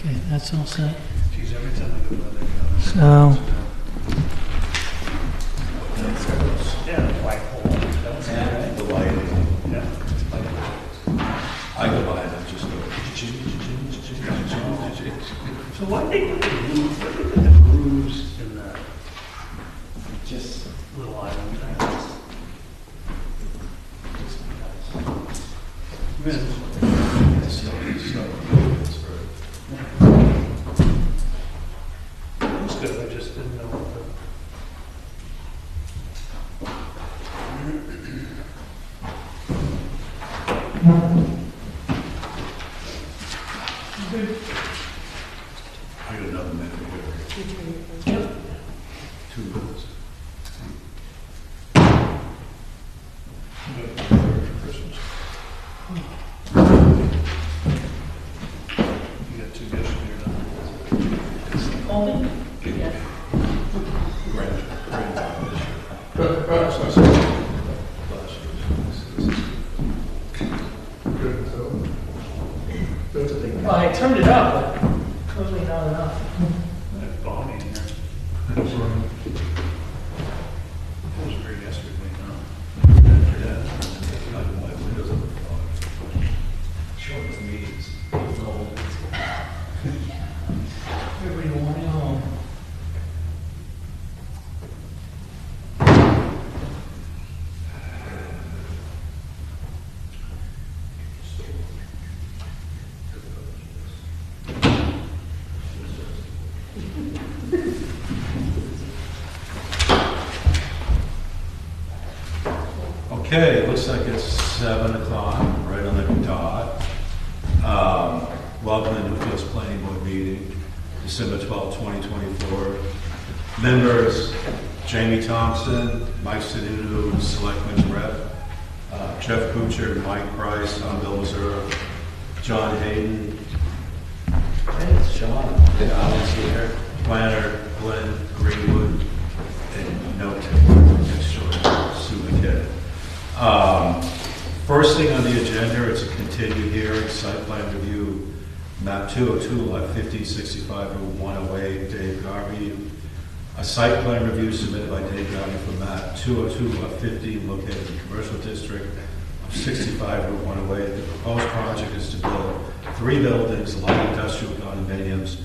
Okay, that's all set. Geez, every time I go by there, So, yeah, the white hole. That's right. The lighting. Yeah. I go by and I just go. So why they put the grooves, why they put the grooves in the Just. little island? It's good, I just didn't know what the. I got another minute here. 2 minutes. Christmas. You got 2 gifts in here now. only, well, I turned it up, but clearly not enough. That's balmy in here. It was great yesterday, Short meetings. Everybody wanting home. Okay, looks like it's 7 o'clock, right on the dot. Welcome to Newfield's Planning Board meeting, December 12, 2024. Members, Jamie Thompson, Mike Sununu, Selectmen's Rep, Jeff Kuchar, Mike Price, Tom Bilzer, John Hayden. Hey, it's John. Alan's here. Planner, Glenn Greenwood, and no extraordinary Sue McKay. First thing on the agenda, it's a continued hearing, site plan review, map 202, lot 1565 Route 108, Dave Garvey. A site plan review submitted by Dave Garvey for map 202, lot 15, located in the commercial district of 65 Route 108. The proposed project is to build 3 buildings, light industrial condominiums,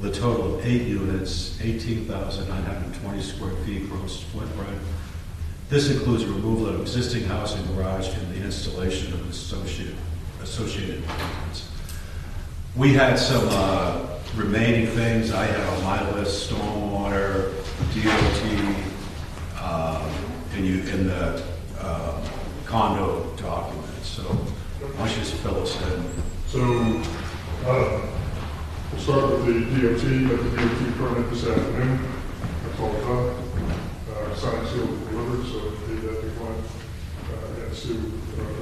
with a total of 8 units, 18,920 square feet gross footprint. This includes removal of existing house and garage and the installation of associated improvements. We had some remaining things I had on my list: stormwater, DOT, in the condo documents. So why don't you just fill us in? So we'll start with the DOT. Got the DOT permit this afternoon. That's all done. Signed, sealed, and delivered, so did that big one. And Sue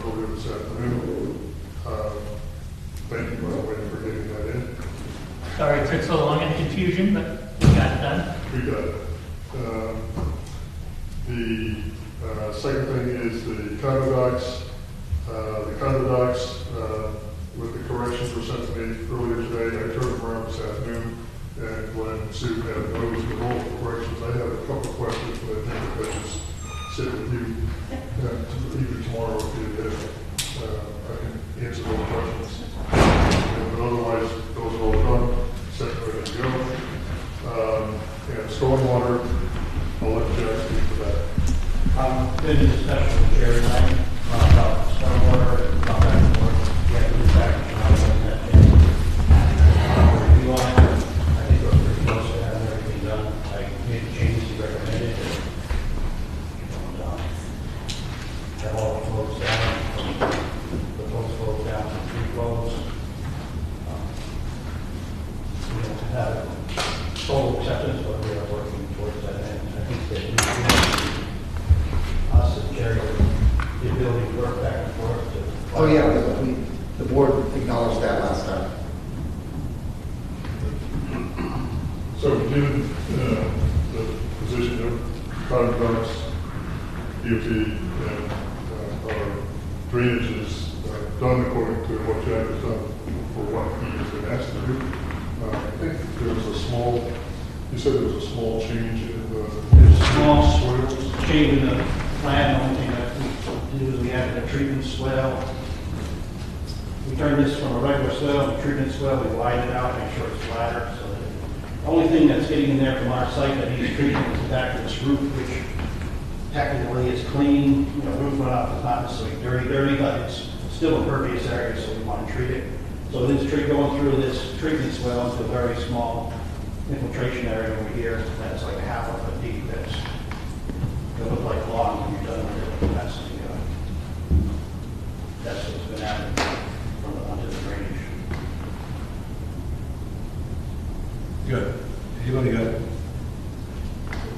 earlier this afternoon. Thank you, by the way, for getting that in. Sorry it took so long and confusion, but we got it done. We got it. The second thing is the condo docs. The condo docs, with the corrections were sent to me earlier today. I turned them around this afternoon, and when Sue had noticed the role of corrections, I have a couple of questions, but I think if I just sit with you, either tomorrow or if you did, I can answer those questions. But otherwise, those are all done, set ready to go. And stormwater, I'll let Jack speak to that. Been in discussion with Jerry tonight about stormwater, about that work. We have to do back and I was on that day. Review on it. I think we're pretty close to having everything done. I made the changes he recommended. And have all the flows down, the flows down to 3 flows. We don't have total acceptance, but we are working towards that end. I think that us and Jerry, the ability to work back and forth to. Oh, yeah, the board acknowledged that last time. So given the position of condo docs, DOT, and our drainage is done according to what Jack has done for what he has been asked to do, I think there was a small, you said there was a small change in the There's a small soils. change in the plan, the only thing that we do is we added a treatment swell. We turned this from a regular swell to treatment swell, we widened it out, make sure it's flatter, so that the only thing that's getting in there from our site that needs treatment is the back of this roof, which technically is clean, you know, roof runoff is not necessarily dirty, but it's still impervious area, so we want to treat it. So this tree going through this treatment swell into a very small infiltration area over here, that's like a half a foot deep, that look like lawn when you're done with it. That's what's been added from the, onto the drainage. Good. Anybody got?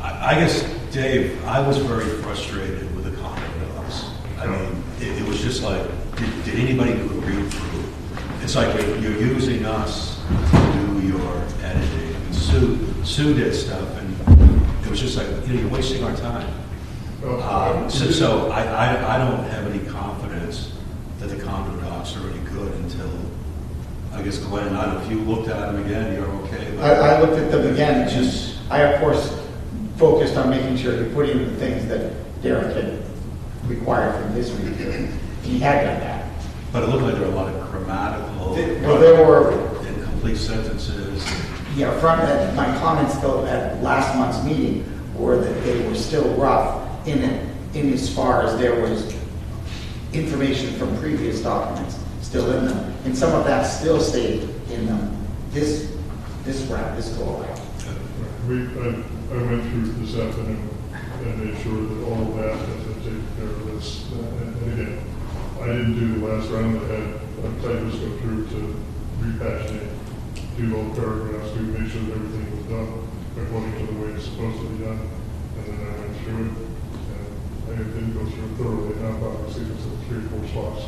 I guess, Dave, I was very frustrated with the condo docs. I mean, it was just like, did anybody do a read through? It's like you're using us to do your editing. And Sue did stuff, and it was just like, you know, you're wasting our time. So I don't have any confidence that the condo docs are any good until, I guess, Glenn, I don't know if you looked at them again, you're okay? But I looked at them again, and Just- I, of course, focused on making sure you put in the things that Derek had required from his review. He had done that. But it looked like there were a lot of grammatical, Well, there were, incomplete sentences. yeah, my comments though at last month's meeting were that they were still rough in as far as there was information from previous documents still in them. And some of that still stayed in them this round, this go around. I went through this afternoon and made sure that all of that has been taken care of this. And again, I didn't do the last round. I had typists go through to repagine, do all paragraphs, to make sure that everything was done according to the way it's supposed to be done. And then I went through it, and I didn't go through it thoroughly. Now, obviously, there's 3 or 4 spots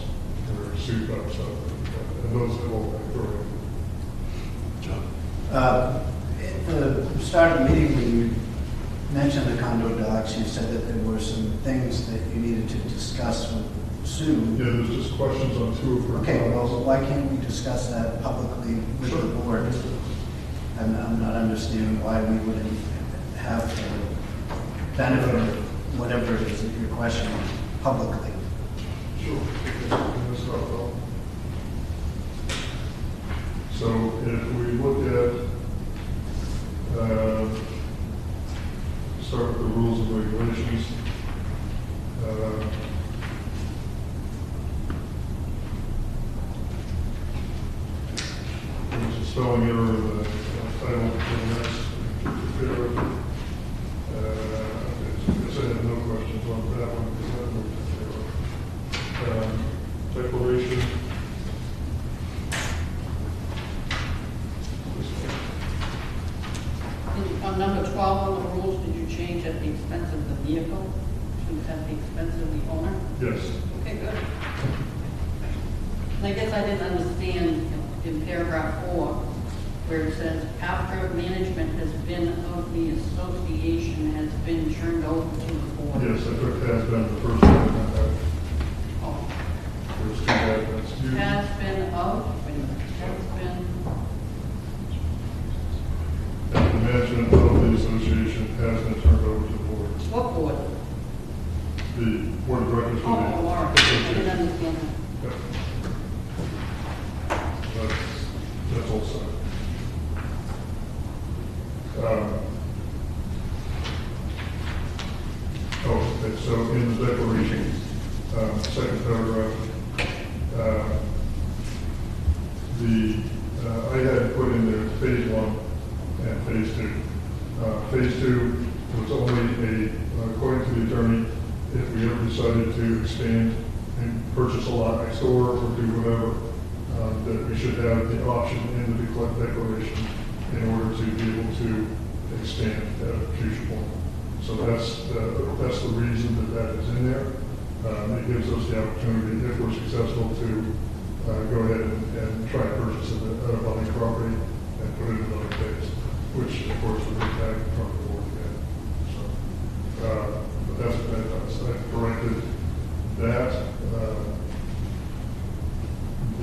that are souped up, so, and those have all been corrected. At the start of the meeting, when you mentioned the condo docs, you said that there were some things that you needed to discuss with Sue. Yeah, there's just questions on 2 of her. Okay, well, why can't we discuss that publicly with the board? I'm not understanding why we wouldn't have the benefit of whatever it is that you're questioning publicly. Sure. That's not a problem. So if we look at, start with the rules and regulations. There's a spelling error in the title for the next. I guess I have no questions on that one. Declaration. On number 12 on the rules, did you change at the expense of the vehicle to at the expense of the owner? Yes. Okay, good. And I guess I didn't understand in paragraph 4, where it says, after management has been of the association has been turned over to the board. Yes, I took has been the first one. Oh, There's 2 admins. has been of, wait a minute, has been, And the management of the association has been turned over to the board. what board? The board of directors. Oh, all right. I didn't Association. understand that. Yeah. That's all set. Okay, so in the declaration, second paragraph, I had put in there phase 1 and phase 2. Phase 2 was only according to the attorney, if we ever decided to expand and purchase a lot next door or do whatever, that we should have the option in the declaration in order to be able to expand at a future point. So that's the reason that is in there. It gives us the opportunity, if we're successful, to go ahead and try and purchase an abutting property and put it in another phase, which of course would impact from the board again. So, but that's what that does. I've corrected that.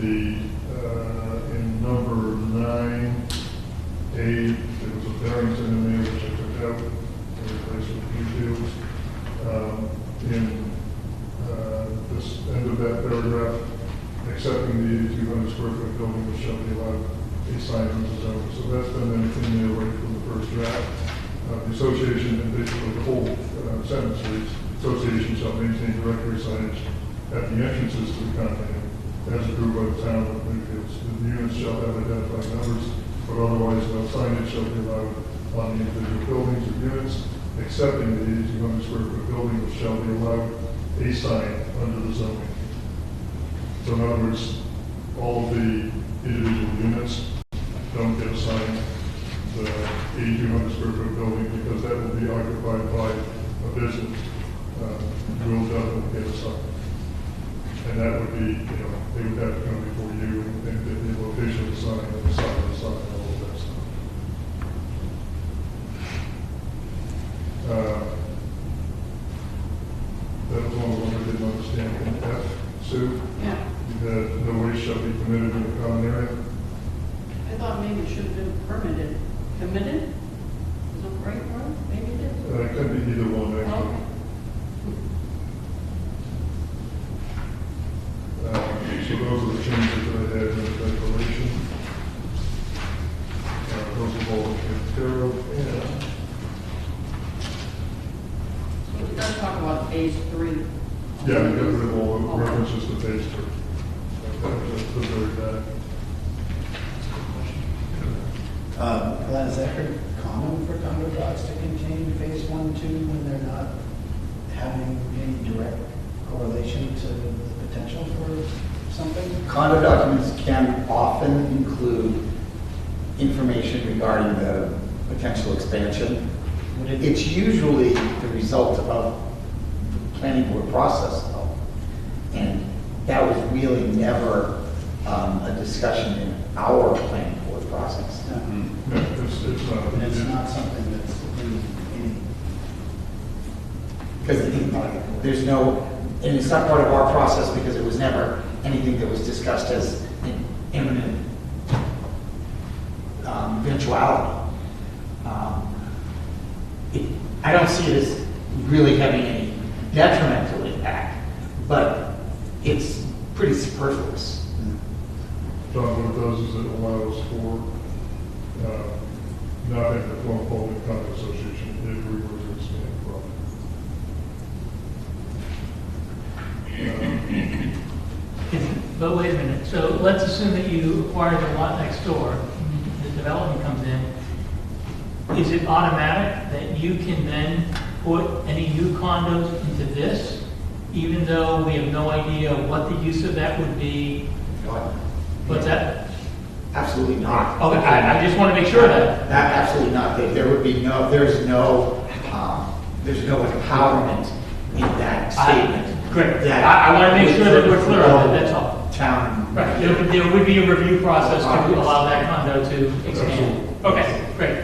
In number 9, in this end of that paragraph, accepting the 8,200 square foot building which shall be allowed a sign in the zone. So that's been in there right from the first draft. The association, and basically the whole sentence reads, association shall maintain directory signage at the entrances to the condominium as approved by the town of Newfield. The units shall have identified numbers, but otherwise no signage shall be allowed on the individual buildings or units, excepting the 8,200 square foot building which shall be allowed a sign under the zoning. So in other words, all of the individual units don't get assigned the 8,200 square foot building because that will be occupied by a business. Will definitely get assigned. And that would be, they would have to come before you and get the location of the sign and the sign of the sign and all of that stuff. That was one of the ones I didn't understand. In F, Sue, Yeah, that no waste shall be permitted in the common area. I thought maybe it should have been permitted. Committed? Is it the right word? Maybe it is. It could be either one, actually. Okay. So those are the changes that I had in the declaration. Those are all taken care of. And So it does talk about phase 3. yeah, we got rid of all the references to phase 3. That was the very bad. Glenn, is that common for condo docs to contain phase 1, 2 when they're not having any direct correlation to the potential for something? Condo documents can often include information regarding the potential expansion. It's usually the result of the planning board process, though. And that was really never a discussion in our planning board process. No, it's not. And it's not something that's in any. Because there's no, and it's not part of our process because it was never anything that was discussed as an imminent eventuality. I don't see it as really having any detrimental impact, but it's pretty superfluous. John, what it does is it allows for not having to form a public condo association if we were to expand the property. But wait a minute, so let's assume that you acquire the lot next door, the development comes in. Is it automatic that you can then put any new condos into this, even though we have no idea what the use of that would be? What's that? Absolutely not. Okay, I just want to make sure that. Absolutely not. There would be no, there's no empowerment in that statement. Great. That I want to make sure that we're clear on that, that's all. Town. Right, there would be a review process to allow that condo to expand. Absolutely. Okay, great.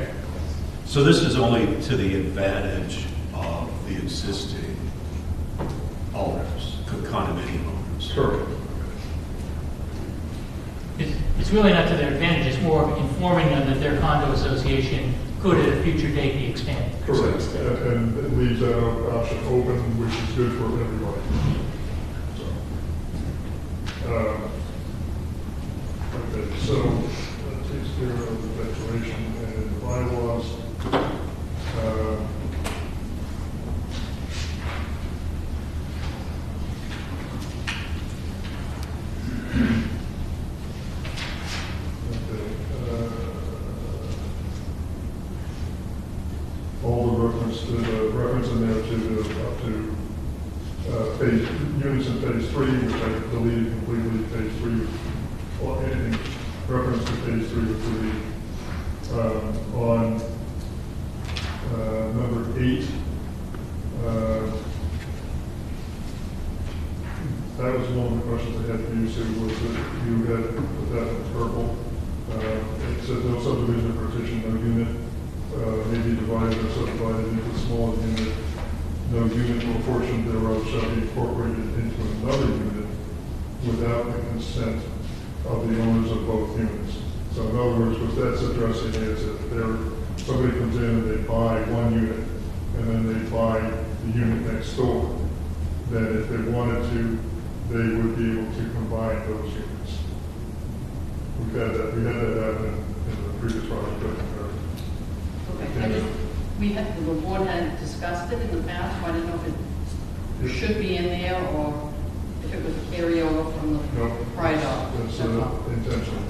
So this is only to the advantage of the existing owners, condominium owners. Correct. It's really not to their advantage, it's more of informing them that their condo association could at a future date be expanded. Correct. And it leaves that option open, which is good for everybody. Okay, so that takes care of the declaration and the bylaws. All the reference in there to up to phase, units in phase 3, which I deleted completely, phase 3, or anything reference to phase 3 would delete. On number 8, that was one of the questions I had for you, Sue, was that you had put that in purple. It said no subdivision or partition, no unit may be divided or subdivided into a smaller unit. No unit or portion thereof shall be incorporated into another unit without the consent of the owners of both units. So in other words, what that's addressing is if somebody comes in and they buy one unit, and then they buy the unit next door, that if they wanted to, they would be able to combine those units. We had that happen in the previous project. Okay, the board had discussed it in the past, so I didn't know if it should be in there or if it was a carryover from the No, prior doc. that's That's all. intentional.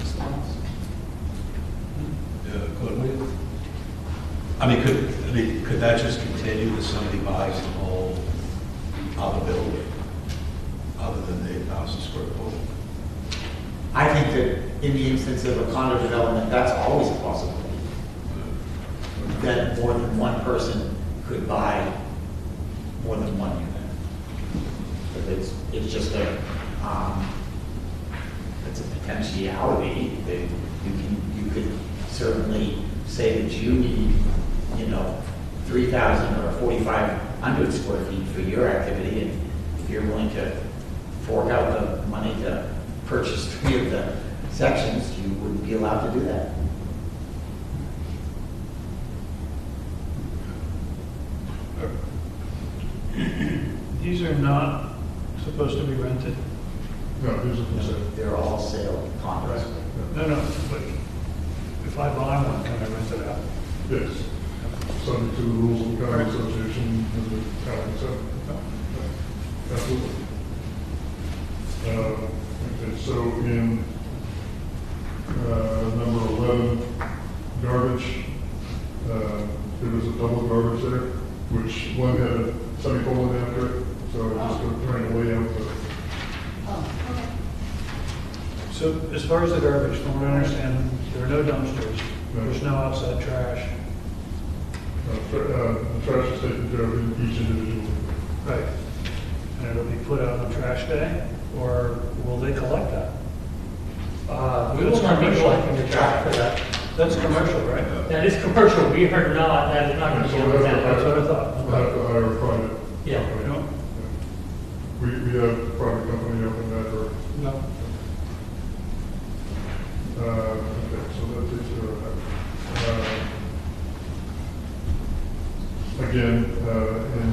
Yeah, could that just continue that somebody buys the whole other building, other than the 8,000 square foot? I think that in the instance of a condo development, that's always a possibility. That more than one person could buy more than one unit. But it's just it's a potentiality that you could certainly say that you need, 3,000 or 4,500 square feet for your activity, and if you're willing to fork out the money to purchase 3 of the sections, you wouldn't be allowed to do that. These are not supposed to be rented? No, these are for sale. They're all sale condos. No, but if I buy one, can I rent it out? Yes, subject to the rules of the county association and the county consent. Absolutely. Okay, so in number 11, garbage, there was a double garbage there, which one had a semicolon after it, so I was just trying to lay out the, Oh, okay. So as far as the garbage, from what I understand, there are no dumpsters, No. there's no outside trash. the trash is taken care of in each individual. Right. And it'll be put out on trash day, or will they collect that? We will not be collecting the trash for that. That's commercial, right? That is commercial, we heard not, that is not going to be on the town. That's what I thought. We'll have to hire a private Yeah. company. No. We have a private company up in that, or, No. okay, so that takes care of that. Again, in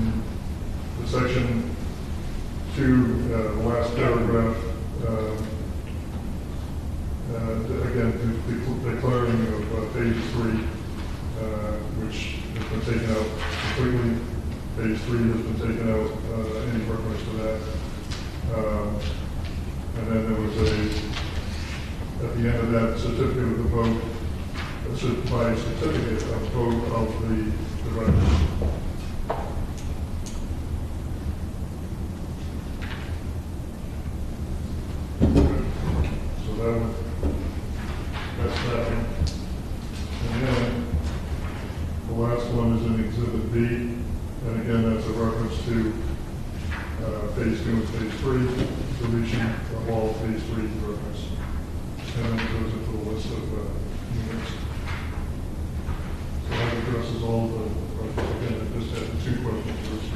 the section 2, the last paragraph, again, the declaring of page 3, which has been taken out completely. Page 3 has been taken out, any reference to that. And then there was at the end of that, certificate of the vote, by certificate of vote of the directors. So that's that one. And then the last one is in Exhibit B, and again, that's a reference to Phase 2 and Phase 3, deletion of all Phase 3 reference. And then it goes into the list of units. So that addresses all the, again, I just had 2 questions first.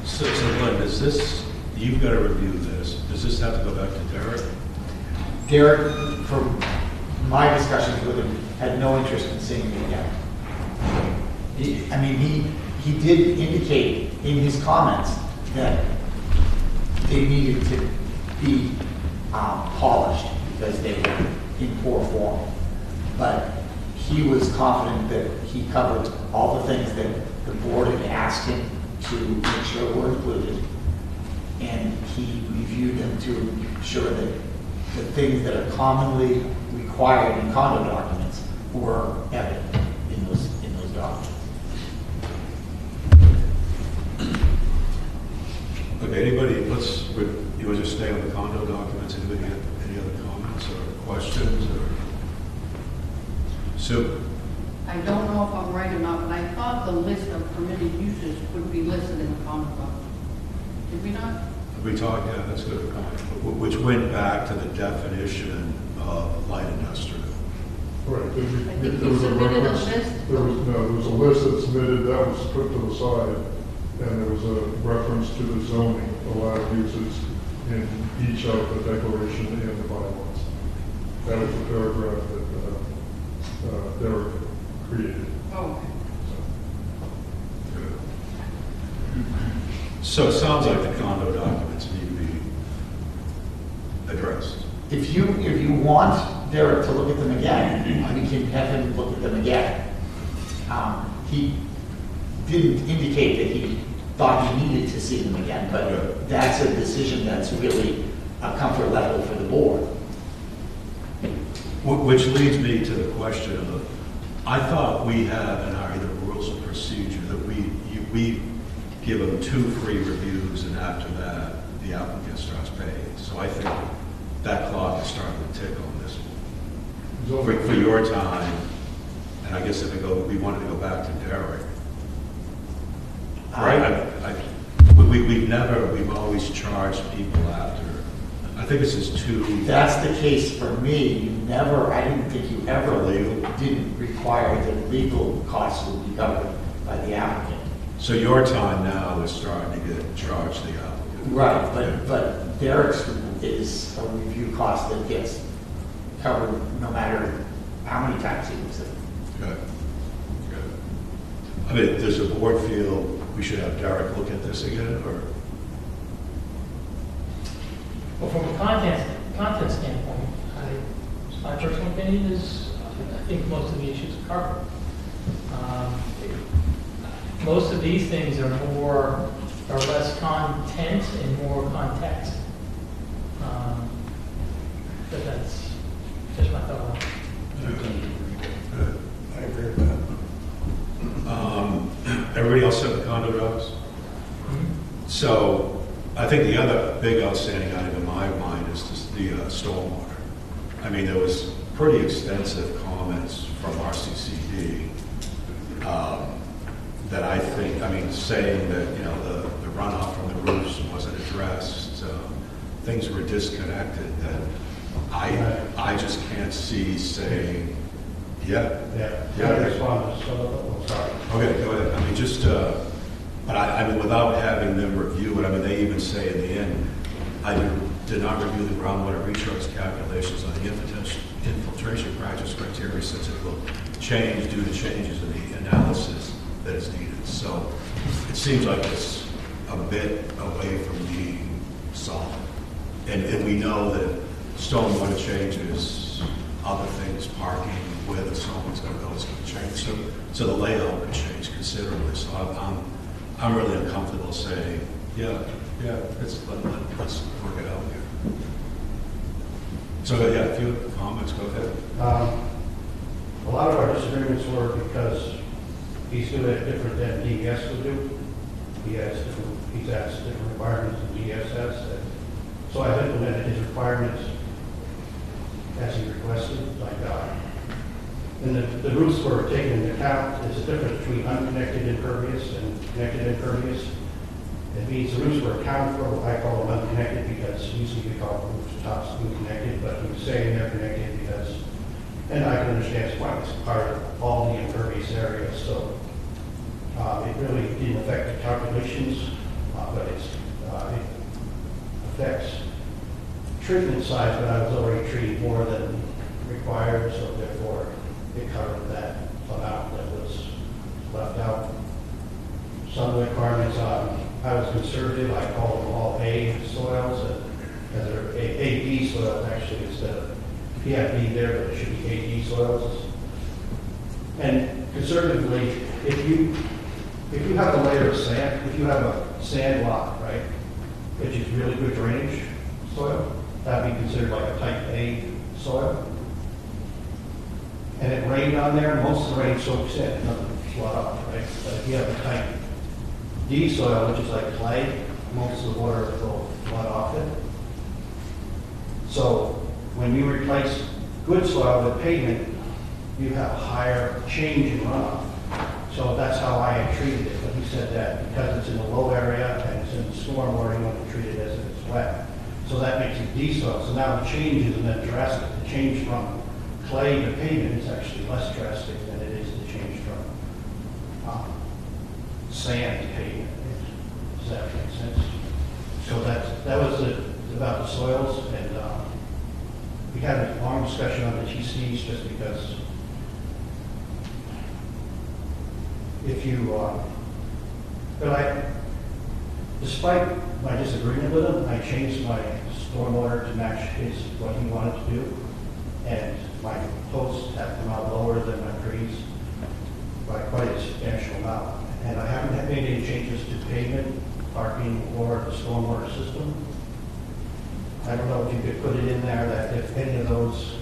So Glenn, does this, you've got to review this, does this have to go back to Derek? Derek, from my discussions with him, had no interest in seeing it again. He did indicate in his comments that they needed to be polished because they were in poor form. But he was confident that he covered all the things that the board had asked him to make sure were included. And he reviewed them to ensure that the things that are commonly required in condo documents were evident in those documents. Okay, anybody, you want to just stay on the condo documents, anybody have any other comments or questions or? Sue? I don't know if I'm right or not, but I thought the list of permitted uses would be listed in the common law. Did we not? We talked, yeah, that's a good comment, which went back to the definition of light industrial. Right. I think you submitted a list. There was a list that submitted, that was put to the side, and there was a reference to the zoning allowed uses in each of the declaration and the bylaws. That was the paragraph that Derek created. Oh, So it sounds like the condo documents need to be addressed. If you want Derek to look at them again, I mean, can have him look at them again. He didn't indicate that he thought he needed to see them again, Yeah. but that's a decision that's really a comfort level for the board. Which leads me to the question of, I thought we have in our either rules of procedure that we give them 2 free reviews, and after that, the applicant starts paying. So I think that clock is starting to tick on this one. For your time, and I guess if we wanted to go back to Derek. Right? We've always charged people after, I think this is 2. That's the case for me. I didn't think you ever didn't require that legal costs would be covered by the applicant. So your time now is starting to get charged the applicant. Right, but Derek's is a review cost that gets covered no matter how many times he looks at it. Good. Good. I mean, does the board feel we should have Derek look at this again, or? Well, from a content standpoint, my personal opinion is, I think most of the issues are covered. Most of these things are less content and more context. But that's just my thought on it. I agree with that. Everybody else have the condo docs? So I think the other big outstanding item in my mind is just the stormwater. I mean, there was pretty extensive comments from RCCD that I think, saying that, the runoff from the roofs wasn't addressed, things were disconnected, that I just can't see saying, yeah. Yeah, I respond, so, sorry. Okay, go ahead. But without having them review it, they even say in the end, I did not review the groundwater recharge calculations on the infiltration practice criteria since it will change due to changes in the analysis that is needed. So it seems like it's a bit away from being solid. And we know that stormwater changes, other things, parking, where the someone's going to go is going to change. So the layout could change considerably. So I'm really uncomfortable saying, let's work it out here. So if you have comments, go ahead. A lot of our disagreements were because he's doing it different than DES would do. He's asked different requirements than DES has. So I've implemented his requirements as he requested, and the roofs were taken into account. There's a difference between unconnected impervious and connected impervious. It means the roofs were accounted for. I call them unconnected because usually we call rooftops unconnected, but he was saying they're connected because, and I can understand his point, it's part of all the impervious areas. So it really didn't affect the calculations, but it affects treatment size, but I was already treating more than required, so therefore it covered that amount that was left out. Some of the requirements, I was conservative, I call them all A soils, and they're AD soils actually, instead of, if you have B there, but it should be AD soils. And conservatively, if you have a layer of sand, if you have a sand block, right, which is really good drainage soil, that'd be considered like a type A soil. And it rained on there, most of the rain soaks in, nothing flood off, right? But if you have a type D soil, which is like clay, most of the water will flood off it. So when you replace good soil with pavement, you have a higher change in runoff. So that's how I had treated it. But he said that because it's in a low area and it's in stormwater, you want to treat it as if it's wet. So that makes it D soil. So now the change isn't that drastic. The change from clay to pavement is actually less drastic than it is the change from sand to pavement. Does that make sense? So that was about the soils, and we had a long discussion on the TCs just because if you, but Despite my disagreement with him, I changed my stormwater to match what he wanted to do. And my posts have come out lower than my trees by quite a substantial amount. And I haven't made any changes to pavement, parking, or the stormwater system. I don't know if you could put it in there that if any of those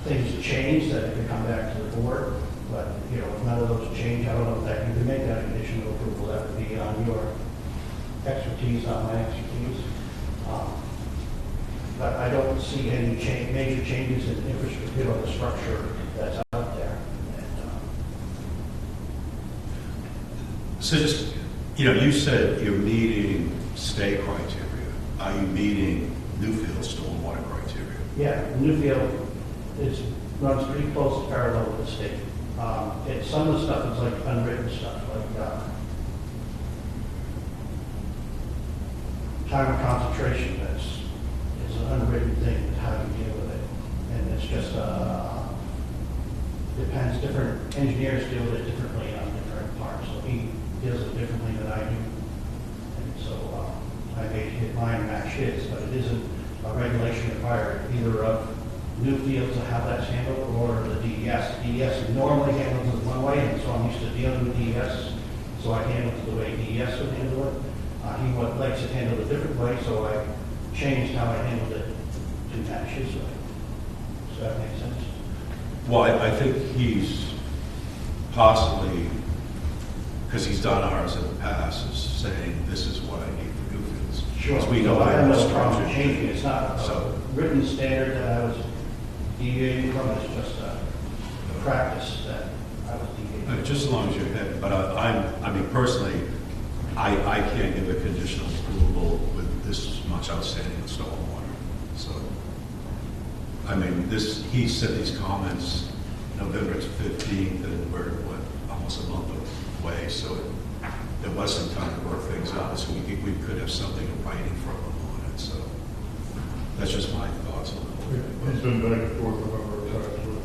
things change, that it could come back to the board. But, you know, if none of those change, I don't know if that, you can make that a conditional approval. That would be on your expertise, not my expertise. But I don't see any major changes in infrastructure, you know, the structure that's out there. And, So just, you know, you said you're meeting state criteria. Are you meeting Newfield stormwater criteria? yeah, Newfield runs pretty close to parallel with the state. Some of the stuff is like unwritten stuff, like time of concentration, is an unwritten thing, how you deal with it. And it's just, depends, different engineers deal with it differently on different parts. So he deals it differently than I do. And so I made mine match his, but it isn't a regulation required either of Newfield to how that's handled or the DES. DES normally handles it one way, and so I'm used to dealing with DES, so I handle it the way DES would handle it. He likes it handled a different way, so I changed how I handled it to match his way. Does that make sense? Well, I think he's possibly, because he's done ours in the past, is saying this is what I need for Newfields. Because we know So I have they're no problem structured. changing it. It's not a So- written standard that I was deviating from, it's just a practice that I was deviating from. Just as long as you're ahead, but I mean, personally, I can't give a conditional approval with this much outstanding in stormwater. So, I mean, he said these comments November 15th, and we're, almost a month away, so there was some time to work things out, so we could have something in writing from him on it, so that's just my thoughts on it. He's been back and forth a number of times with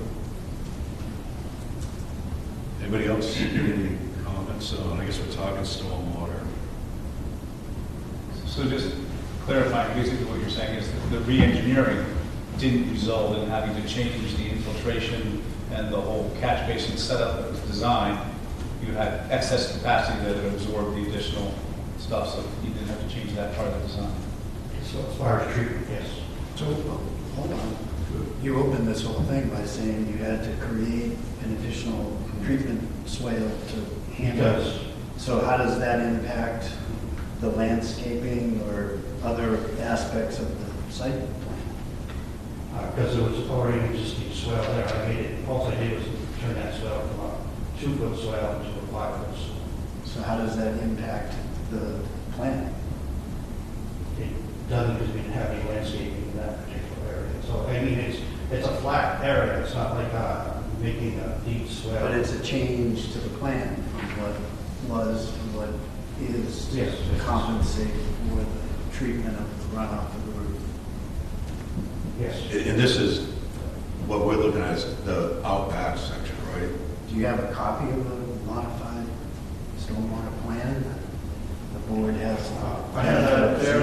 it. Anybody else, any comments? I guess we're talking stormwater. So just clarifying, basically what you're saying is that the re-engineering didn't result in having to change the infiltration and the whole catch basin setup that was designed. You had excess capacity that would absorb the additional stuff, so you didn't have to change that part of the design. So as far as treatment, yes. So, hold on. You opened this whole thing by saying you had to create an additional treatment swale to handle Because- it. So how does that impact the landscaping or other aspects of the site plan? Because there was already an existing swell there, I made it, all I did was turn that swell from a 2-foot swell into a 5-foot swell. So how does that impact the plan? It doesn't because we didn't have any landscaping in that particular area. So, I mean, it's a flat area, it's not like making a deep swell. But it's a change to the plan from what was to what is Yes. to compensate for the treatment of the runoff of the roof. Yes. And this is, what we're looking at is the outback section, right? Do you have a copy of the modified stormwater plan? The board has. I have that up there.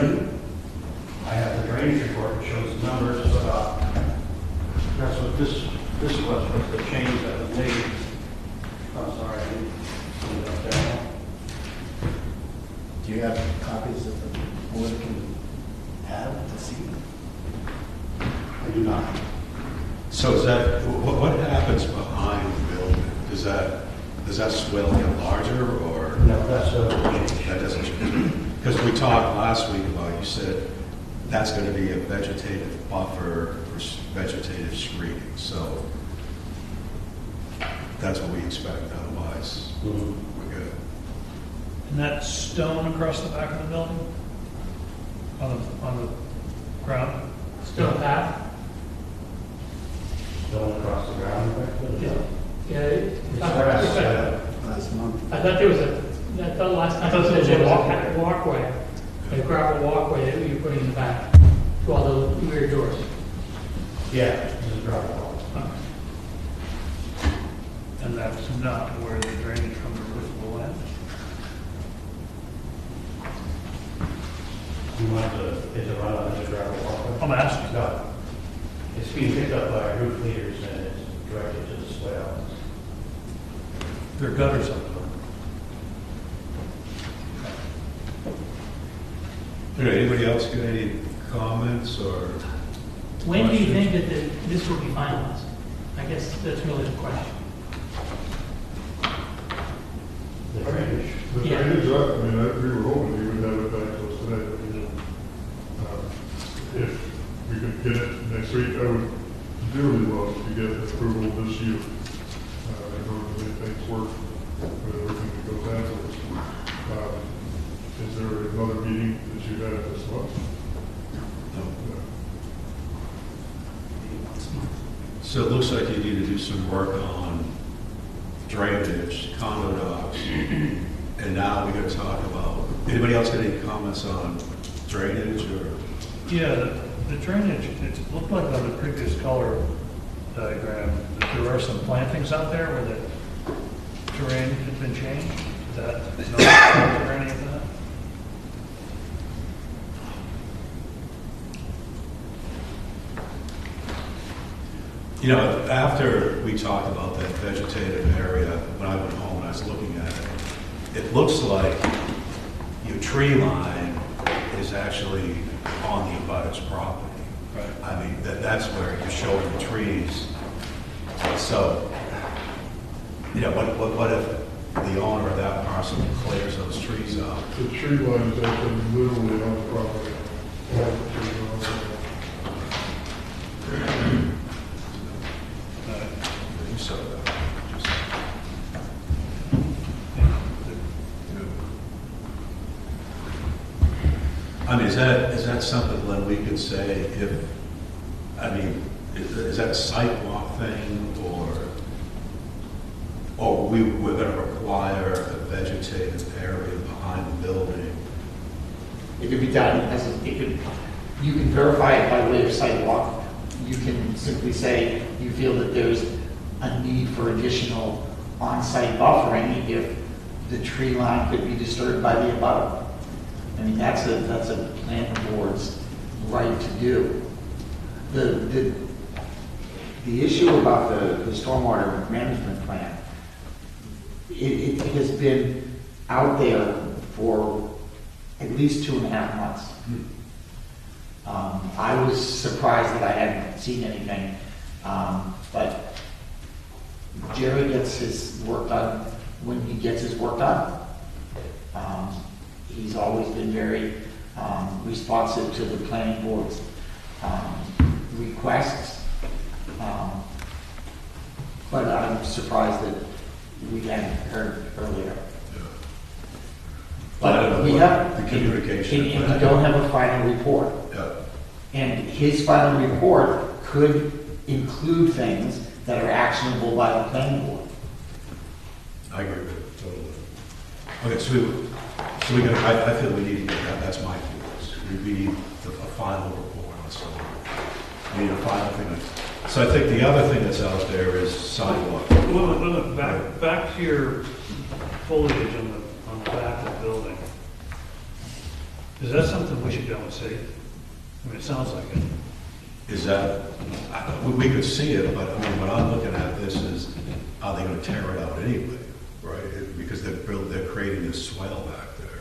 I have the drainage report that shows the numbers, but that's what this was the change that was made. I'm sorry, I didn't put it up there. Do you have copies that the board can have to see? I do not. So is that, what happens behind the building? Does that swell get larger, or No, that's a change. that doesn't change? Because we talked last week about, you said that's going to be a vegetative buffer for vegetative screening, so that's what we expect, otherwise we're good. And that stone across the back of the building? On the ground? Still a path? Going across the ground. Yeah. It's grass. Last month. I thought there was I thought last time I thought you there said was there a was a walkway, a gravel walkway that you were putting in the back to all the weird doors. Yeah, it's a gravel walk. And that's not where the drainage from the roof will end? There are gutters on the building. All right, anybody else got any comments or? When do you think that this will be finalized? I guess that's really the question. The drainage, Yeah. I mean, we were hoping he would have it back to us today, but he didn't. If we could get it next week, I would dearly love to get approval this year. In order to make things work with everything that goes after us. Is there another meeting that you had this month? No. So it looks like you need to do some work on drainage, condo docks, and now we're gonna talk about, anybody else got any comments on drainage or? Yeah, the drainage, it looked like on the previous color diagram, that there are some plantings out there where the terrain has been changed. Is that, no, or any of that? You know, after we talked about that vegetative area, when I went home and I was looking at it, it looks like your tree line is actually on the abutter's property. Right. I mean, that's where you're showing the trees. So, you know, what if the owner of that parcel clears those trees out? The tree line is actually literally on the property. All the trees are on the property. You saw that. I mean, is that something, Glenn, we could say if, I mean, is that a sidewalk thing or we're going to require a vegetative area behind the building? It could be done you can verify it by way of sidewalk. You can simply say you feel that there's a need for additional on-site buffering if the tree line could be disturbed by the abutter. I mean, that's a planning board's right to do. The issue about the stormwater management plan, it has been out there for at least 2.5 months. I was surprised that I hadn't seen anything, but Jerry gets his work done when he gets his work done. He's always been very responsive to the planning board's requests, but I'm surprised that we hadn't heard earlier. But we have, the communication. and we don't have a final report. Yeah. And his final report could include things that are actionable by the planning board. I agree with it, totally. Okay, so we I feel we need to get that, that's my view. We need a final report on something. We need a final thing. So I think the other thing that's out there is sidewalk. Well, back to your foliage on the back of the building. Is that something we should go and see? I mean, it sounds like it. Is that, we could see it, but I mean, what I'm looking at this is, are they gonna tear it out anyway, right? Because they're creating this swale back there.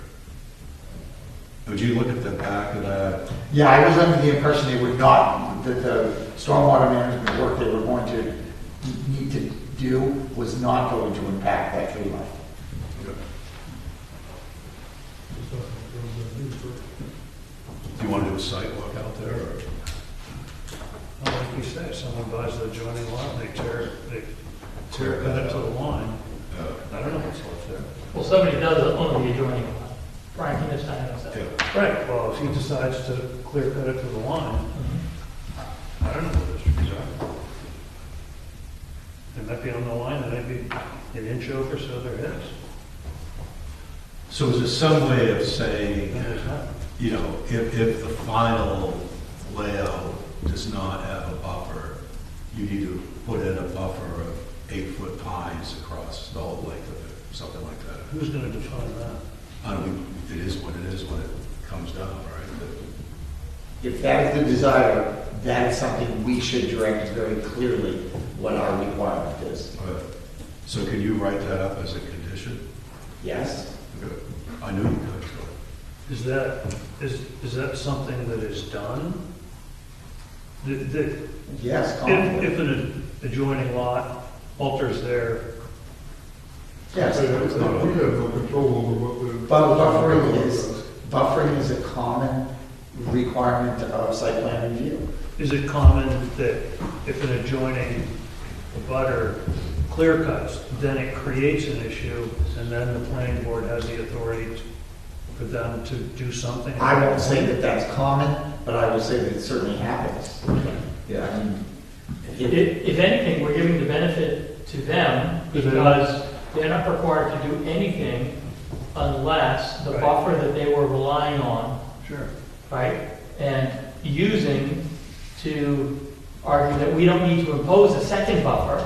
Would you look at the back of that? Yeah, I was under the impression they would not, that the stormwater management work they were going to need to do was not going to impact that tree line. Do you want to do a sidewalk out there, or? Like we say, if someone buys the adjoining lot, and they tear it to the line. I don't know what's left there. Well, somebody does own the adjoining lot. Brian Kinderstein owns that. Yeah. Right, well, if he decides to clear cut it to the line, I don't know where those trees are. They might be on the line, they might be an inch over, so they're his. So is there some way of saying, No, there's not. you know, if the final layout does not have a buffer, you need to put in a buffer of 8-foot pines across the whole length of it, something like that? Who's gonna define that? I mean, it is what it is when it comes down, right? If that is the desire, that is something we should direct very clearly what our requirement is. But So can you write that up as a condition? Yes? Good. I knew you could. Is that something that is done? Yes, conflict. If an adjoining lot alters their, Yes. We have no control over what the. But buffering is a common requirement of site plan review. is it common that if an adjoining butter clear cuts, then it creates an issue, and then the planning board has the authority for them to do something? I won't say that that's common, but I will say that it certainly happens. Yeah, I mean, If anything, we're giving the benefit to them because they're not required to do anything unless the Right. buffer that they were relying on, Sure. right, and using to argue that we don't need to impose a second buffer,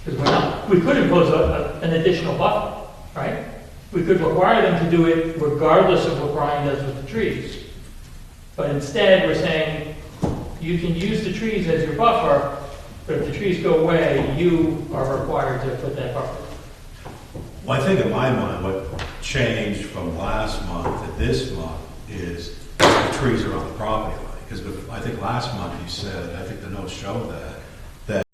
because we could impose an additional buffer, right? We could require them to do it regardless of what Brian does with the trees. But instead, we're saying, you can use the trees as your buffer, but if the trees go away, you are required to put that buffer. Well, I think in my mind, what changed from last month to this month is the trees are on the property line. Because I think last month you said, I think the notes show that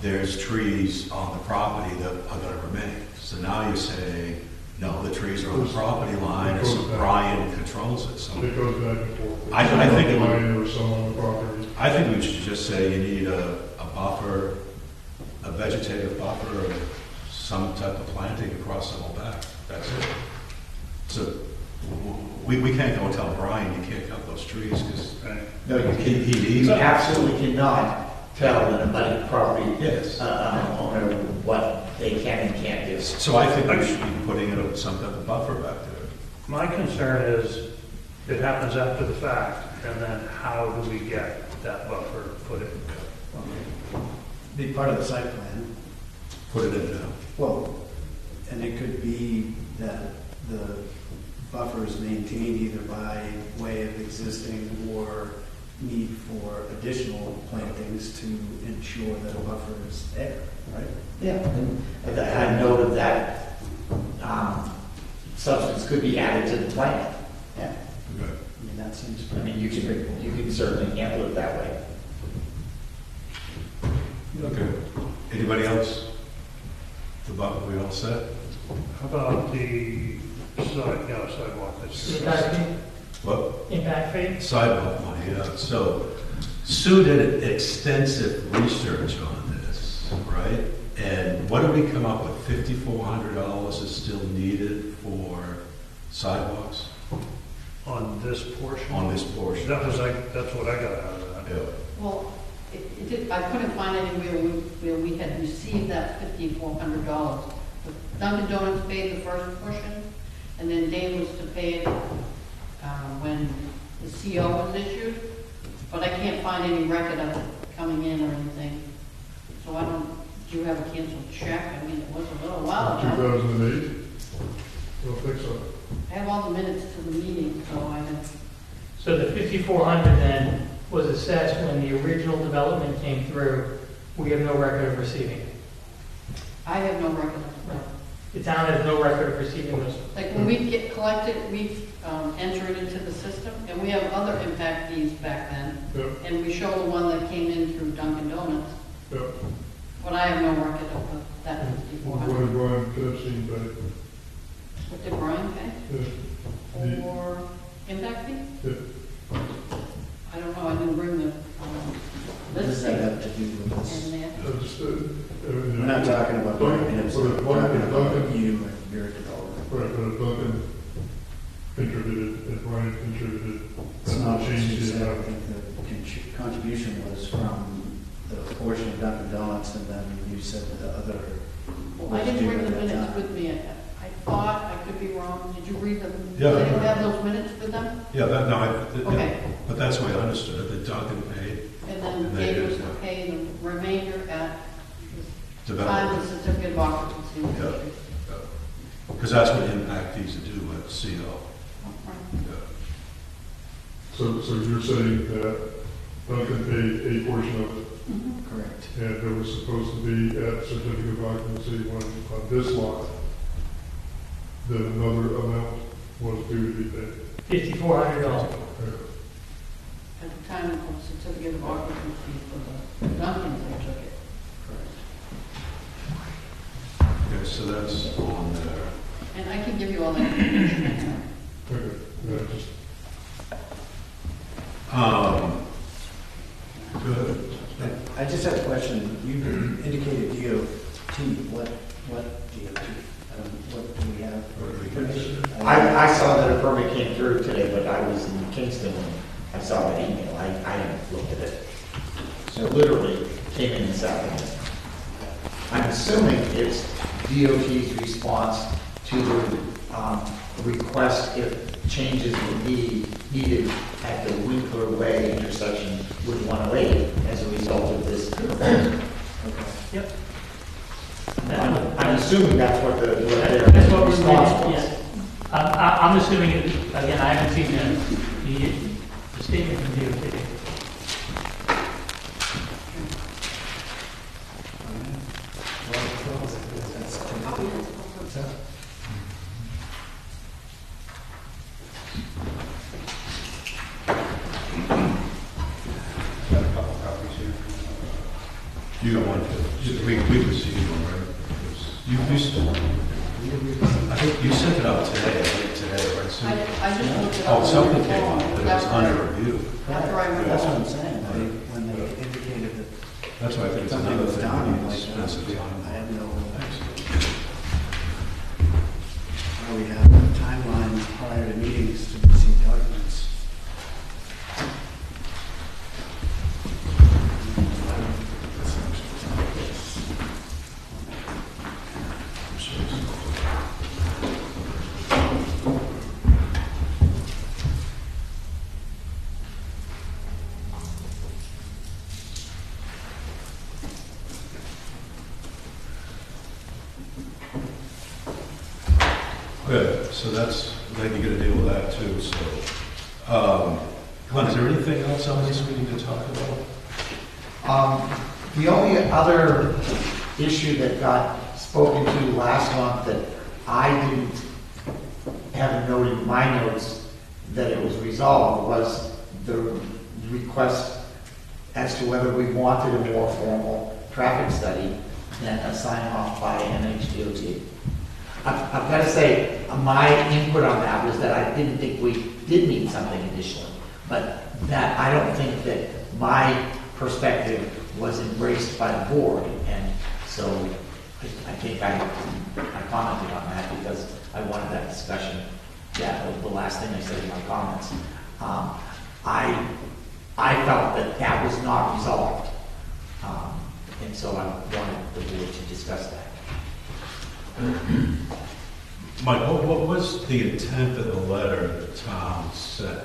there's trees on the property that are going to remain. So now you're saying, no, the trees are on the property line, and so Brian controls it. So It goes back and forth. I think it would- Line or some on the property. I think we should just say you need a buffer, a vegetative buffer, or some type of planting across the whole back. That's it. So we can't go and tell Brian you can't cut those trees because no, you he can, needs you it. absolutely cannot tell an abutting property Yes. owner what they can and can't do. So I think we should be putting in some type of buffer back there. My concern is it happens after the fact, and then how do we get that buffer put in? Be part of the site plan. Put it in now. Well, and it could be that the buffer is maintained either by way of existing or need for additional plantings to ensure that a buffer is there, right? Yeah, and a note of that substance could be added to the plan. Yeah, Good. I mean, that seems I mean, you can certainly handle it that way. Okay. Anybody else? The buffer, we all set? How about the sidewalk that's... Impact fee? What? Impact fee? Sidewalk money, yeah. So Sue did extensive research on this, right? And what did we come up with? $5,400 is still needed for sidewalks On this portion? on this portion. That's what I got out of that. Yeah. Well, I couldn't find anywhere where we had received that $5,400. Dunkin' Donuts paid the first portion, and then Dave was to pay it when the CO was issued, but I can't find any record of it coming in or anything. So I don't, do you have a canceled check? I mean, it was a little while ago. 2008? I don't think so. I have all the minutes to the meeting, so I have, So the 5,400 then was assessed when the original development came through. We have no record of receiving it. I have no record of it. The town has no record of receiving those. Like when we get collected, we enter it into the system, and we have other impact fees back then. Yep, And we show the one that came in through Dunkin' Donuts, yep. but I have no record of that What 5,400. did Brian Phipps pay? What did Brian pay Yeah, for impact fee? yeah. I don't know, I didn't bring the What does listing that have to do with this? in there. I just, We're not talking about Dunkin', it's Well, talking Dunkin', about Dunkin'. you and your development. Right, but if Duncan contributed, if Brian contributed, It's not what change you the said. I amount. think the contribution was from the portion of Dunkin' Donuts, and then you said the other. Well, I didn't bring the minutes with me. I thought, I could be wrong. Did you read them? Yeah. Did you have those minutes with them? Yeah, Okay. but that's the way I understood it, that Duncan paid And then And they Dave was did, to yeah. pay the remainder at the time development. the certificate of occupancy was Yeah. issued. Because that's what impact fees do at CO. Right. Yeah. So you're saying that Duncan paid a portion of it, Correct. And it was supposed to be at certificate of occupancy when, on this lot, then another amount was due to be paid. $5,400. At the time of certificate of occupancy for the Dunkin', they took it. Okay, so that's on there. And I can give you all that information. Okay, yeah, just, Good. I just have a question. You indicated DOT. What DOT? What do we have for information? I saw that a permit came through today, but I was in Kingston when I saw that email. I haven't looked at it. So literally came in this afternoon. I'm assuming it's DOT's response to the request if changes were needed at the Winkler Way intersection with 108 as a result of this. Okay. Yep. I'm assuming that's what their That's what we're response doing, was. yes. I'm assuming, again, I haven't seen the statement from DOT. Got a couple copies here. You got one, we received one, right? I think you sent it out today, right? So- I just looked it up. Oh, something came up, but it was After I- under review. After I read That's what I'm it. saying. When they indicated that That's why I think it's something another was thing. done, we I'm need like, to spend some time I on. have no, Thanks. we have a timeline prior to meetings to receive documents. Good, so that's, then you gotta deal with that too, so. Glenn, is there anything else on this we need to talk about? The only other issue that got spoken to last month that I didn't have a note in my notes that it was resolved was the request as to whether we wanted a more formal traffic study than a sign off by NHDOT. I've got to say, my input on that was that I didn't think we did need something additionally, but that I don't think that my perspective was embraced by the board, and so I think I commented on that because I wanted that discussion. Yeah, the last thing I said in my comments. I felt that that was not resolved, and so I wanted the board to discuss that. Mike, what was the intent of the letter the town sent?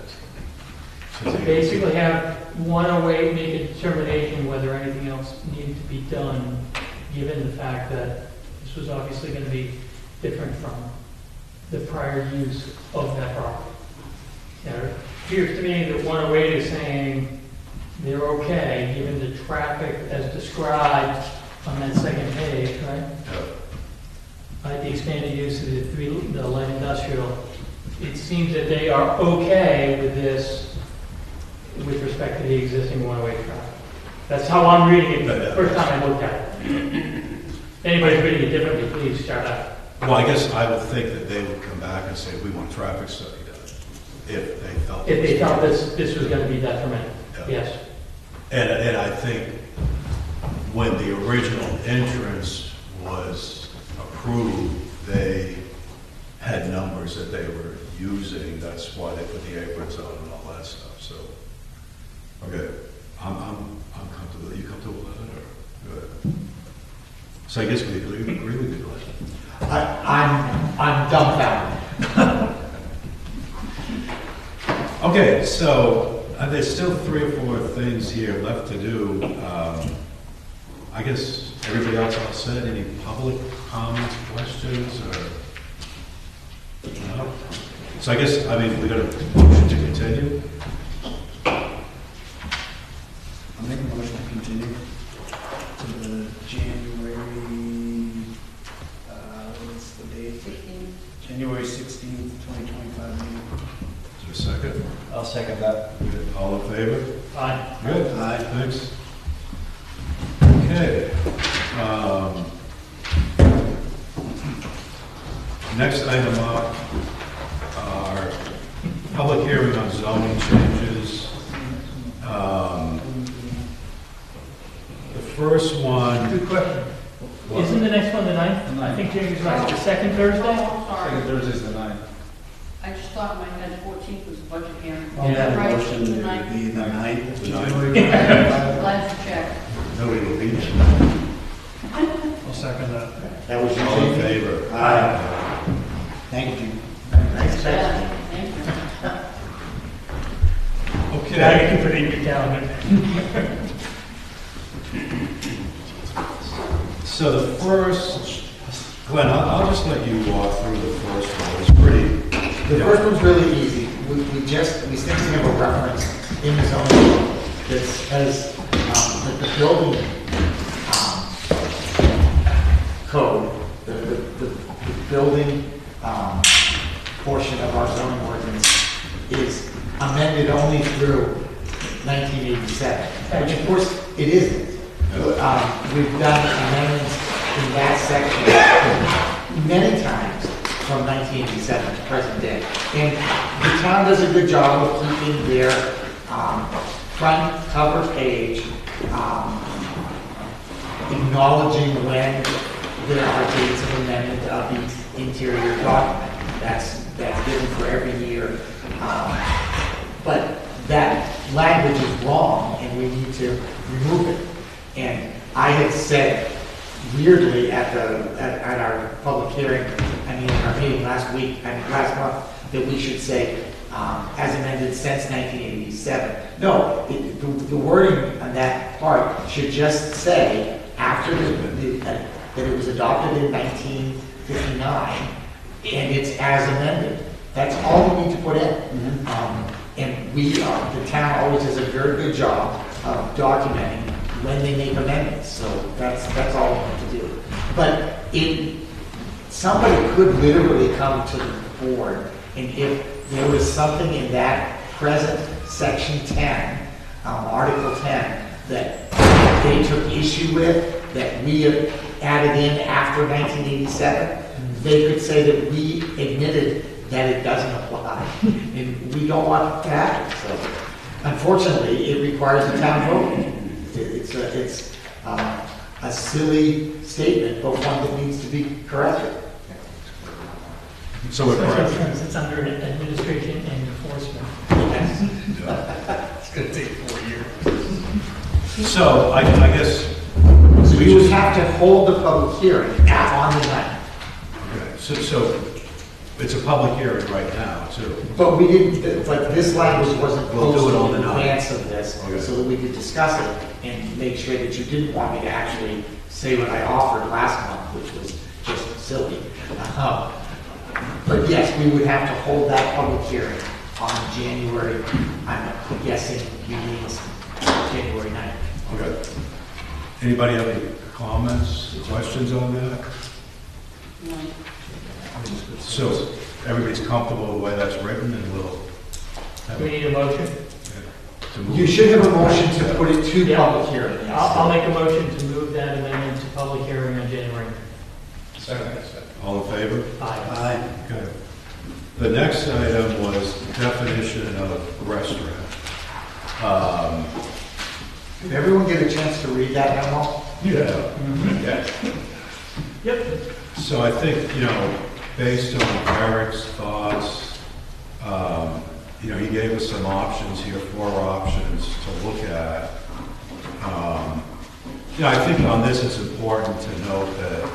To basically have 108 make a determination whether anything else needed to be done, given the fact that this was obviously going to be different from the prior use of that property. Now, it appears to me that 108 is saying they're okay, given the traffic as described on that second page, right? The expanded use of the light industrial. It seems that they are okay with this with respect to the existing one-way traffic. That's how I'm reading it the first time I looked at it. If anybody's reading it differently, please shout out. Well, I guess I would think that they would come back and say, we want traffic study done, if they felt. If they felt this was going to be detrimental, Yeah. yes. And I think when the original entrance was approved, they had numbers that they were using. That's why they put the aprons on and all that stuff. So, okay, I'm comfortable. Are you comfortable with that? Or good? So I guess we agree with you, Glenn. I'm dumbfounded. Okay, so there's still 3 or 4 things here left to do. I guess everybody else all said, any public comments, questions, or? No? So I guess, we got a motion to continue? I'll make a motion to continue. January 16th, 2025 meeting. Is there a second? I'll second that. Good. All in favor? Aye. Good. Aye. Thanks. Okay. Next item up are public hearing on zoning changes. The first one, Good question. Isn't the next one the 9th? I think Jamie's right, the second Oh, Thursday? I'm sorry. Second Thursday's the 9th. I just thought in my head 14th was the budget hearing. I'll Yeah, make a Right, motion the that it ninth. be the 9th of The ninth. January. 2025. Glad to check. nobody will be there. I'll second that. That was All in your favor? Aye. Thank you. Nice catch. Yeah, thank you. Now Okay. you can put it in your calendar. So the first, Glenn, I'll just let you walk through the first one. It's pretty. The first one's really easy. We stick to have a reference in the zoning law that says that the building code, the building portion of our zoning ordinance is amended only through 1987. Which of course it isn't. We've done amendments in that section many times from 1987 to present day. And the town does a good job of keeping their front cover page, acknowledging when there are dates of amendment of the interior document. That's given for every year. But that language is wrong and we need to remove it. And I had said weirdly at our public hearing, our meeting last month, that we should say, as amended since 1987. No, the wording on that part should just say, after that it was adopted in 1959, and it's as amended. That's all we need to put in. And the town always does a very good job of documenting when they make amendments, so that's all we have to do. But somebody could literally come to the board, and if there was something in that present section 10, Article 10, that they took issue with, that we have added in after 1987, they could say that we admitted that it doesn't apply, and we don't want to happen. So unfortunately, it requires a town vote. It's a silly statement, but one that needs to be corrected. So we're Especially correct. since it's under administration and enforcement. It's going to take 4 years. So I guess. So we would have to hold the public hearing on the night. Okay, so it's a public hearing right now, too. But we didn't, like, this language wasn't We'll do it posted on in the night. advance of this, Okay. so that we could discuss it and make sure that you didn't want me to actually say what I offered last month, which was just silly. But yes, we would have to hold that public hearing on January, I'm guessing, meetings, January 9th. Okay. Anybody have any comments, questions on that? No. So everybody's comfortable with the way that's written, and we'll have Do we it need a motion? to move. You should have a motion to put it to Yeah. public hearing. yes. I'll make a motion to move that amendment to public hearing on January. Second. All in favor? Aye. Aye. Okay. The next item was definition of restaurant. Did everyone get a chance to read that memo? Yeah. Yep. So I think, based on Eric's thoughts, he gave us some options here, 4 options to look at. I think on this it's important to note that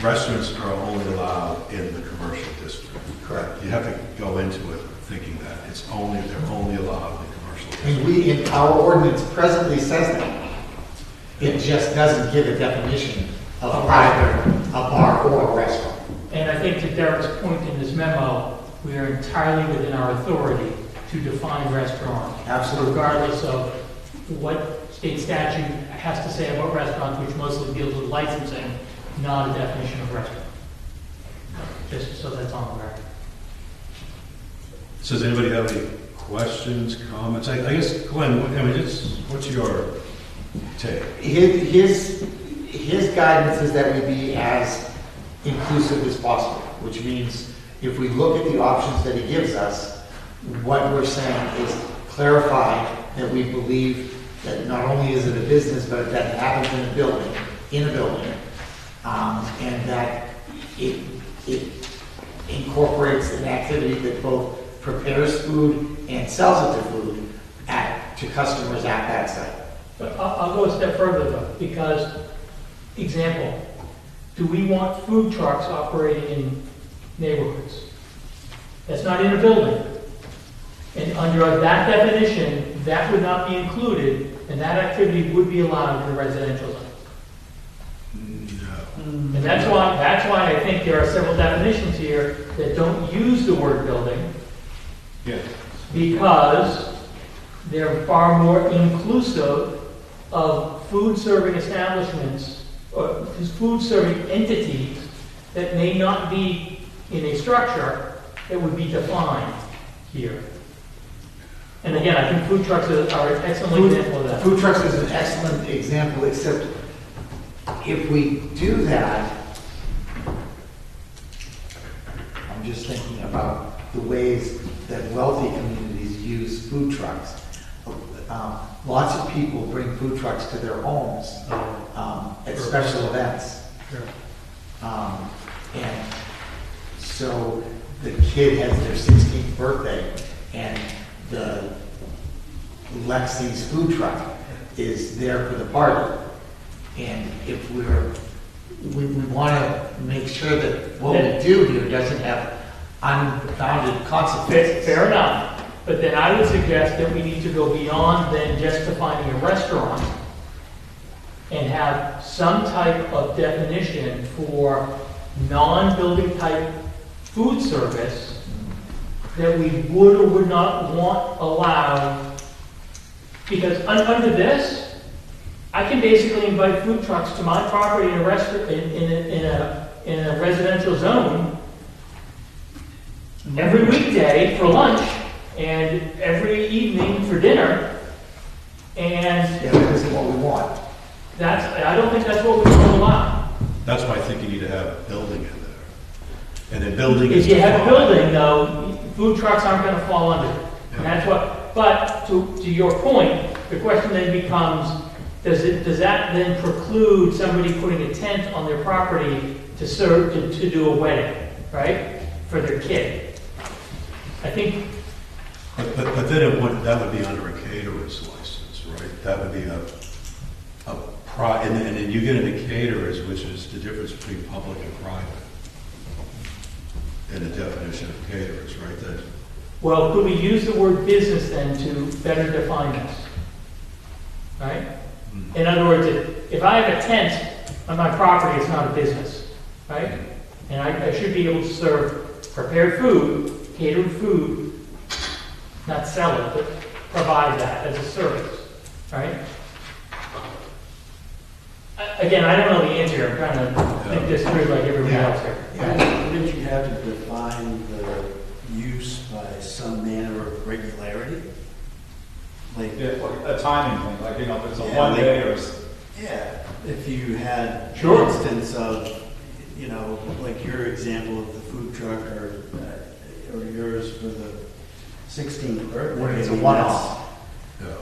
restaurants are only allowed in the commercial district. Correct. You have to go into it thinking that they're only allowed in the commercial district. And in our ordinance presently says that. It just doesn't give a definition of either a bar or a restaurant. And I think to Derek's point in this memo, we are entirely within our authority to define restaurant. Absolutely. Regardless of what state statute has to say about restaurants, which mostly deals with licensing, not a definition of restaurant. just so that's on the record. So does anybody have any questions, comments? I guess, Glenn, what's your take? His guidance is that we be as inclusive as possible, which means if we look at the options that he gives us, what we're saying is clarify that we believe that not only is it a business, but that it happens in a building, and that it incorporates an activity that both prepares food and sells it to customers at that site. But I'll go a step further though, because, example, do we want food trucks operating in neighborhoods? That's not in a building. And under that definition, that would not be included, and that activity would be allowed in a residential zone. No. And that's why I think there are several definitions here that don't use the word building, Yeah. because they're far more inclusive of food serving establishments or food serving entities that may not be in a structure that would be defined here. And again, I think food trucks are an excellent example of that. Food trucks is an excellent example, except if we do that, I'm just thinking about the ways that wealthy communities use food trucks. Lots of people bring food trucks to their homes at special events. Sure. And so the kid has their 16th birthday, and the Lexi's food truck is there for the party. And if we want to make sure that what we do here doesn't have unfounded consequences. Fair enough. But then I would suggest that we need to go beyond than just defining a restaurant and have some type of definition for non-building type food service that we would or would not want allowed. Because under this, I can basically invite food trucks to my property in a restaurant, in a residential zone every weekday for lunch and every evening for dinner. And Yeah, that isn't what we want. I don't think that's what we want to allow. That's why I think you need to have a building in there. And then building is If you have a defined. building though, food trucks aren't going to fall under it. And that's what, but to your point, the question then becomes, does that then preclude somebody putting a tent on their property to serve, to do a wedding, right? For their kid? I think, But then that would be under a caterer's license, right? That would be and then you get into caterers, which is the difference between public and private. In the definition of caterers, right? That well, could we use the word business then to better define this? Right? In other words, if I have a tent on my property, it's not a business, right? And I should be able to serve prepared food, catered food, not sell it, but provide that as a service, right? Again, I don't know the answer. I'm trying to think this through like everybody else here. Wouldn't you have to define the use by some manner of regularity? Like, Yeah, like a timing thing, like, if it's a Yeah, one like- day or, yeah, if you had Sure. an instance of, like your example of the food truck or yours for the 16th birthday. When it's a I mean, one-off. that's-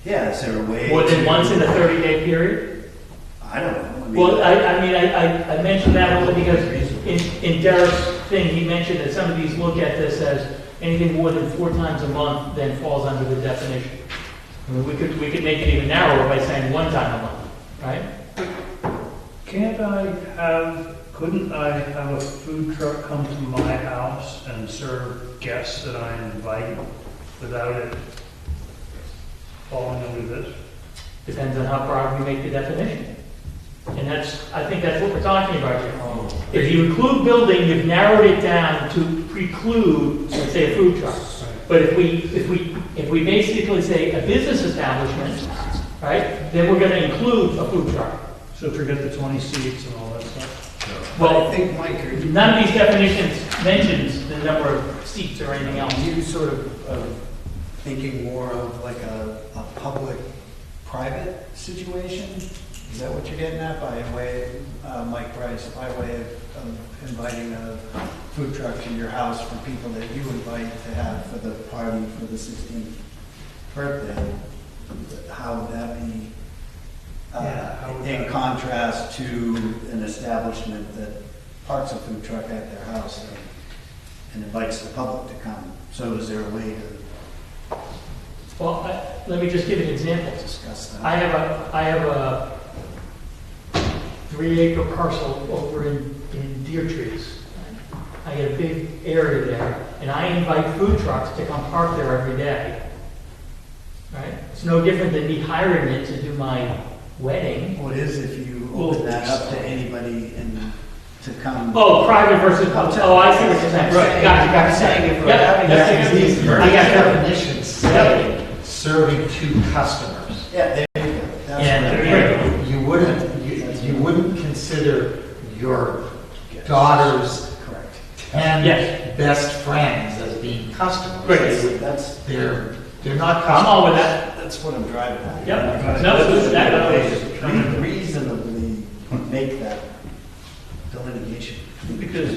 Yeah, is there a way? More than to- once in a 30-day period? I don't know. I mean- Well, I mentioned that only because in Derek's thing, he mentioned that some of these look at this as anything more than 4 times a month then falls under the definition. I mean, we could make it even narrower by saying 1 time a month, right? Couldn't I have a food truck come to my house and serve guests that I invite without it falling under this? Depends on how broad we make the definition. And I think that's what we're talking about here. If you include building, you've narrowed it down to preclude, let's say, a food truck. But if we basically say a business establishment, right, then we're going to include a food truck. So forget the 20 seats and all that stuff. Well, I think, Mike, are none of these definitions mentions the number of seats or anything else. you sort of thinking more of like a public-private situation? Is that what you're getting at by way, Mike Price, by way of inviting a food truck to your house for people that you invite to have for the party for the 16th birthday? How would that be in contrast to an establishment that parks a food truck at their house and invites the public to come? So is there a way to Well, let me just give an example. discuss that? I have a 3-acre parcel over in Deer Trees. I got a big area there, and I invite food trucks to come park there every day. Right? It's no different than me hiring it to do my wedding. Well, it is if you open that up to anybody and to come. Oh, private versus public. Oh, I see what you're saying. Right. Gotcha. I'm saying if we're Yep, having that's these easy. I got that. definitions say serving to customers. Yeah, there you go. That's And what You wouldn't consider your daughter's correct. 10 Yes. best friends as being customers. Great. They would- That's They're not I'm customers. all with that. That's what I'm driving at. Yep. No, that- Reasonably make that delineation. Because,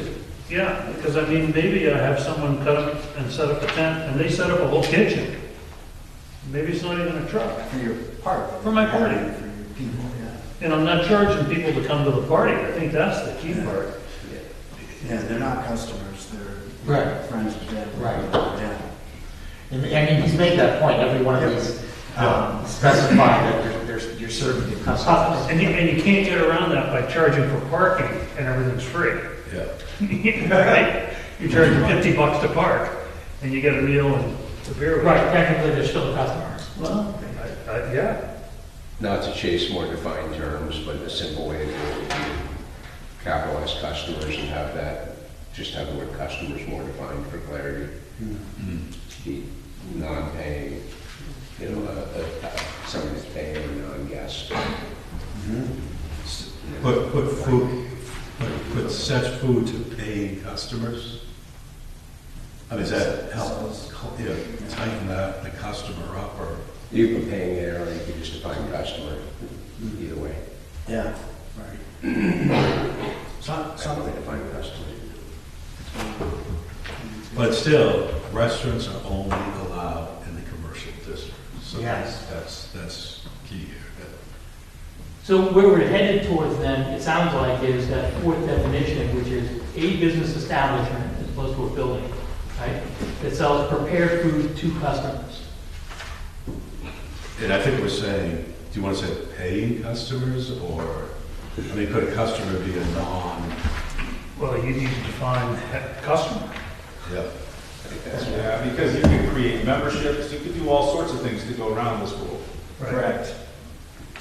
because I mean, maybe I have someone come and set up a tent, and they set up a whole kitchen. Maybe it's not even a truck. For your party. For my party. For your people, yeah. And I'm not charging people to come to the party. I think that's the key part. Yeah, they're not customers, they're Right. friends of them. Right. Yeah. And I mean, he's made that point, every one of these specify that you're serving to customers. And you can't get around that by charging for parking and everything's free. Yeah. Right? You charge them $50 to park, and you get a meal and a beer. with it. Right, technically, they're still a customer. Well, Yeah. Not to chase more defined terms, but a simple way to do it would be capitalize customers and have that, just have the word customers more defined for clarity. The non-paying, somebody that's paying a non-guest. Put food, put such food to paying customers? I mean, does that help, tighten the customer up, or? You can paying there, or you can just define customer, either way. yeah, right. Something define customer. But still, restaurants are only allowed in the commercial district. So Yes. that's key here. So where we're headed towards then, it sounds like, is that fourth definition, which is a business establishment as opposed to a building, right? That sells prepared food to customers. And I think we're saying, do you want to say paying customers, or, I mean, could a customer be a Well, you need to define customer. yeah. Yeah, because you can create memberships, you can do all sorts of things to go around this rule. Correct.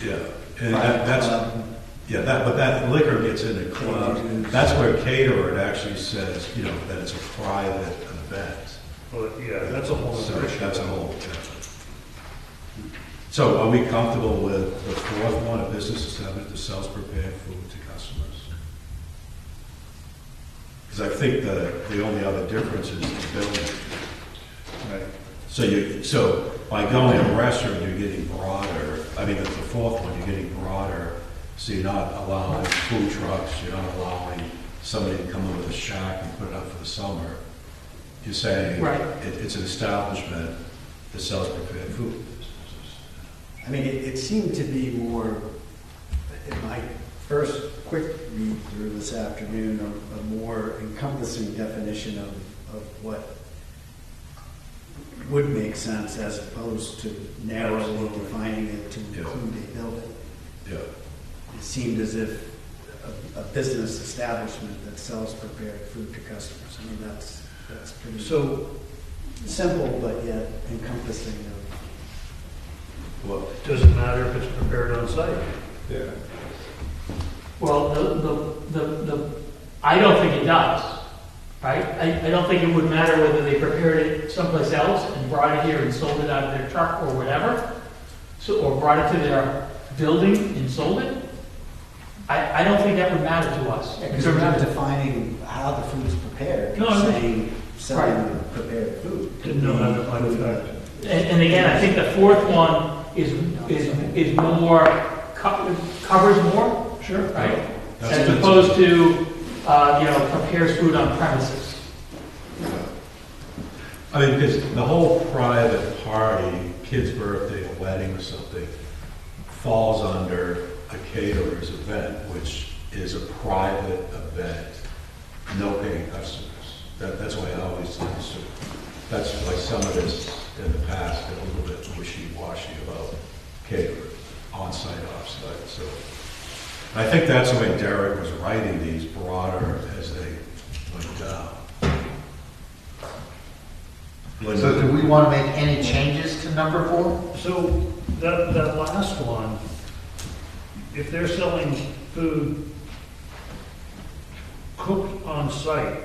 Yeah, and that's, but that liquor gets into club, that's where caterer, it actually says, that it's a private event. Well, yeah, that's a whole So other issue. that's a whole, So are we comfortable with the fourth one, a business establishment that sells prepared food to customers? Because I think the only other difference is the building. Right. So by going to a restaurant, you're getting broader, I mean, the fourth one, you're getting broader, so you're not allowing food trucks, you're not allowing somebody to come in with a shack and put it up for the summer. You're saying Right. it's an establishment that sells prepared food. I mean, it seemed to be more, in my first quick read through this afternoon, a more encompassing definition of what would make sense as opposed to narrowly defining it to Yeah. include a building. Yeah. It seemed as if a business establishment that sells prepared food to customers. I mean, that's pretty So, simple, but yet encompassing of. Well, does it matter if it's prepared on site? Yeah. Well, I don't think it does, right? I don't think it would matter whether they prepared it someplace else and brought it here and sold it out of their truck or whatever, or brought it to their building and sold it. I don't think that would matter to us. in Because we're terms not of- defining how the food is prepared. No, You're I- saying selling prepared food. Didn't know how that might affect. And again, I think the fourth one is more, covers more, Sure. right? That's As good. opposed to, prepares food on premises. I mean, because the whole private party, kid's birthday, a wedding or something, falls under a caterer's event, which is a private event, no paying customers. That's why I always understood. That's why some of this in the past been a little bit wishy-washy about caterers, on-site, off-site, so. I think that's the way Derek was writing these broader as they went down. So do we want to make any changes to number 4? So that last one, if they're selling food cooked on site,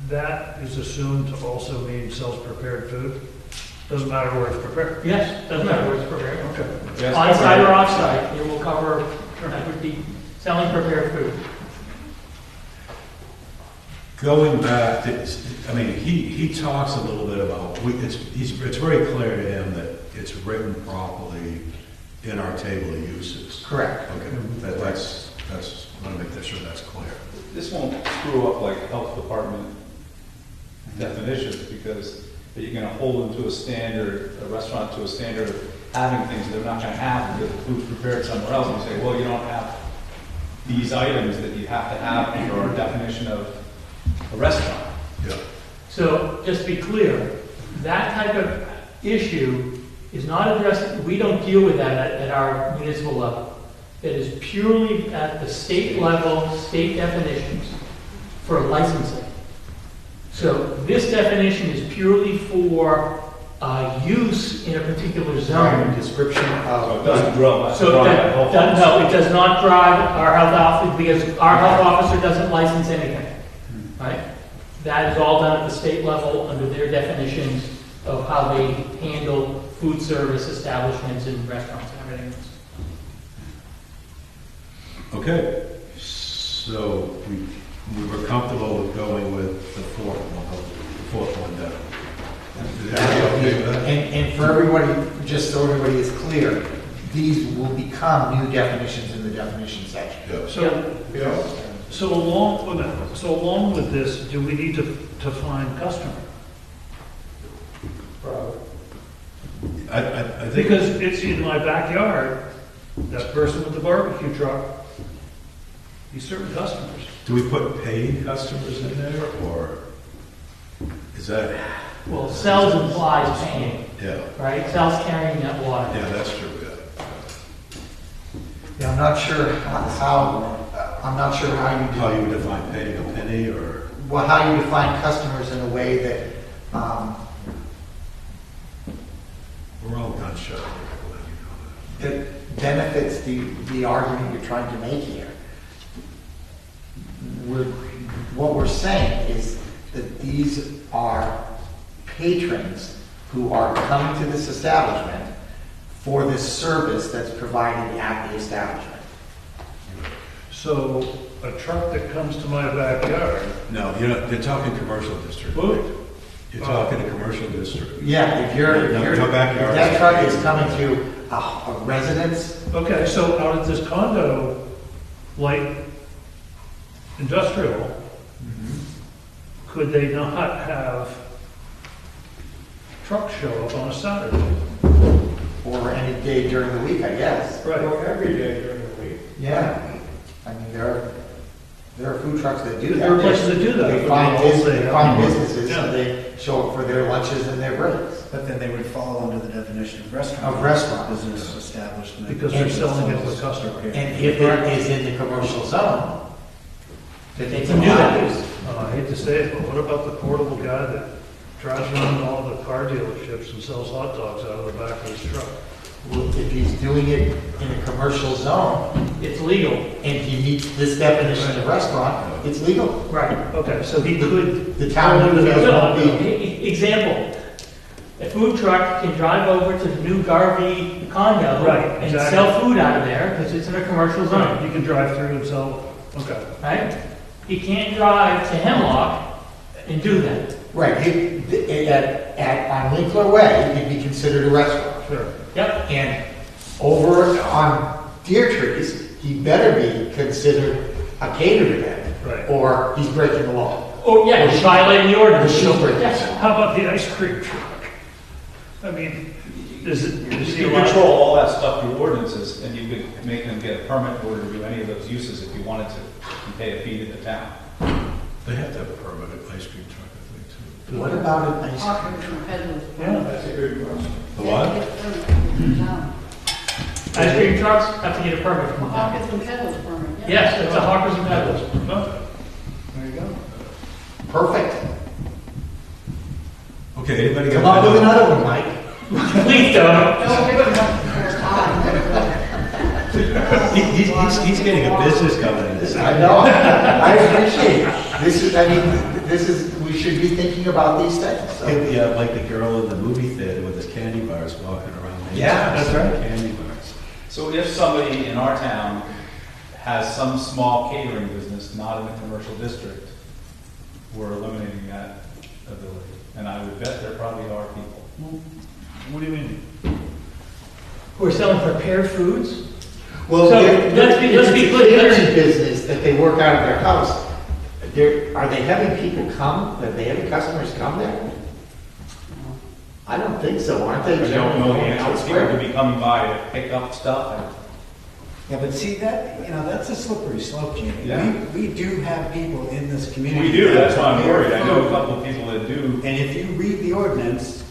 that is assumed to also mean sells prepared food? Doesn't matter where it's prepared? Yes, doesn't matter where it's prepared. Okay. Yes, On-site or covered. off-site, it will cover, that would be selling prepared food. Going back, he talks a little bit about, it's very clear to him that it's written properly in our table of uses. Correct. Okay, that's, I want to make sure that's clear. This won't screw up like health department definitions, because you're gonna hold them to a standard, a restaurant to a standard of having things they're not gonna have because the food's prepared somewhere else, and you say, well, you don't have these items that you have to have for our definition of a restaurant. Yeah. So just to be clear, that type of issue is not addressed, we don't deal with that at our municipal level. It is purely at the state level, state definitions for licensing. So this definition is purely for use in a particular zone. Description So it of, doesn't grow. So no, it does not drive our health officer, because our health officer doesn't license anything, right? That is all done at the state level under their definitions of how they handle food service establishments and restaurants and everything else. Okay, so we were comfortable with going with the fourth one down. Is everybody okay with that? and for everybody, just so everybody is clear, these will become new definitions in the definition section. Yeah. So along with this, do we need to find customer? I think, Because it's in my backyard, that person with the barbecue truck, he's serving customers. do we put paid customers in there, or is that, Well, sells implies paying, yeah, right? Sells carrying that water. yeah, that's true, yeah. Yeah, I'm not sure How you would define paying a penny, or, how you define customers in a way that, we're all gun shy. that benefits the argument you're trying to make here. What we're saying is that these are patrons who are coming to this establishment for this service that's provided at the establishment. So a truck that comes to my backyard, No, you're talking commercial district. What? You're talking a commercial district. Yeah, if No backyard. if that truck is coming to a residence, okay, so out of this condo, light industrial, could they not have trucks show up on a Saturday? or any day during the week, I guess. Right. Every day during the week. Yeah, I mean, there are food trucks that do that. There are places that do that. They find businesses, Yeah. so they show up for their lunches and their breaks. But then they would fall under the definition of restaurant. Of restaurant. Business establishment. Because they're selling it to the customer. And if it is in the commercial zone, that they It's a can new allow definition. it. I hate to say it, but what about the portable guy that drives around all the car dealerships and sells hot dogs out of the back of his truck? Well, if he's doing it in a commercial zone, It's legal. and he meets this definition of restaurant, it's legal. Right. Okay, so he could. The town fall under feels that won't law. be- Example, A food truck can drive over to the new Garvey condo Right, and exactly. sell food out of there because it's in a commercial zone, You can drive through and sell, okay. right? He can't drive to Hemlock and do that. Right, on Winkler Way, it'd be considered a restaurant. Sure. Yep. And over on Deer Trees, he better be considered a catered event. Right. Or he's breaking the law. Oh, yeah, he's violating the ordinance. Or she's breaking Yes. the law. How about the ice cream truck? I mean, is it? You can control all that stuff through ordinances, and you could make them get a permit in order to do any of those uses if you wanted to, and pay a fee to the town. They have to have a permanent ice cream truck, I think, too. What about an ice cream Hawkers truck? and peddlers. Yeah. That's a good question. The what? Ice cream trucks have to get a permit from the town. Hawkers and peddlers permit, yeah. Yes, it's a hawkers and peddlers. There you go. Perfect. Okay, anybody got? Come up with another one, Mike. Please don't. Don't give them more time. He's getting a business coming in this. I know, I appreciate it. This is, we should be thinking about these things, so. Yeah, like the girl in the movie theater with his candy bars walking around. Yeah, that's right. Candy bars. So if somebody in our town has some small catering business not in a commercial district, we're eliminating that ability. And I would bet there probably are people. What do you mean? Who are selling prepared foods? Well, So, let's let's be clear, let's- catering business that they work out of their house. Are they having people come, are they having customers come there? I don't think so, aren't they? I don't know the generally answer. People elsewhere? could be coming by to pick up stuff. Yeah, but see that, that's a slippery slope, Jamie. Yeah. We do have people in this community. We do, that's why I'm that worried. I know a prepare couple of people that do. food. And if you read the ordinance,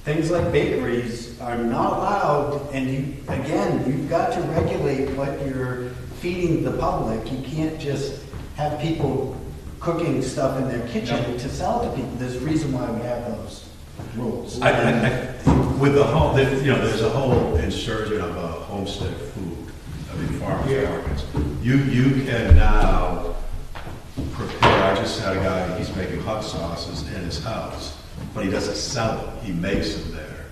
things like bakeries are not allowed, and you've got to regulate what you're feeding the public. You can't just have people cooking stuff in their kitchen to sell to people. There's a reason why we have those rules. With the whole, there's a whole insurgent of homestead food, I mean, farmers markets. You can now prepare, I just had a guy, he's making hot sauces in his house, but he doesn't sell them, he makes them there.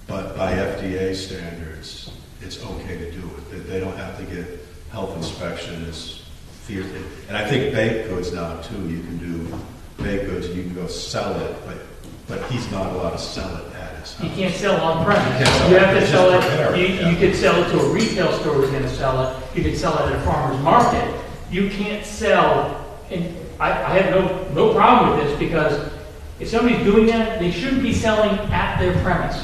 But by FDA standards, it's okay to do it. They don't have to get health inspection, and I think baked goods now too, you can do baked goods, you can go sell it, but he's not allowed to sell it at his You house. can't sell on premise. You can't sell You it. have to It's sell just it, prepared, you yeah. could sell it to a retail store who's gonna sell it. You could sell it at a farmer's market. You can't sell, and I have no problem with this because if somebody's doing that, they shouldn't be selling at their premise.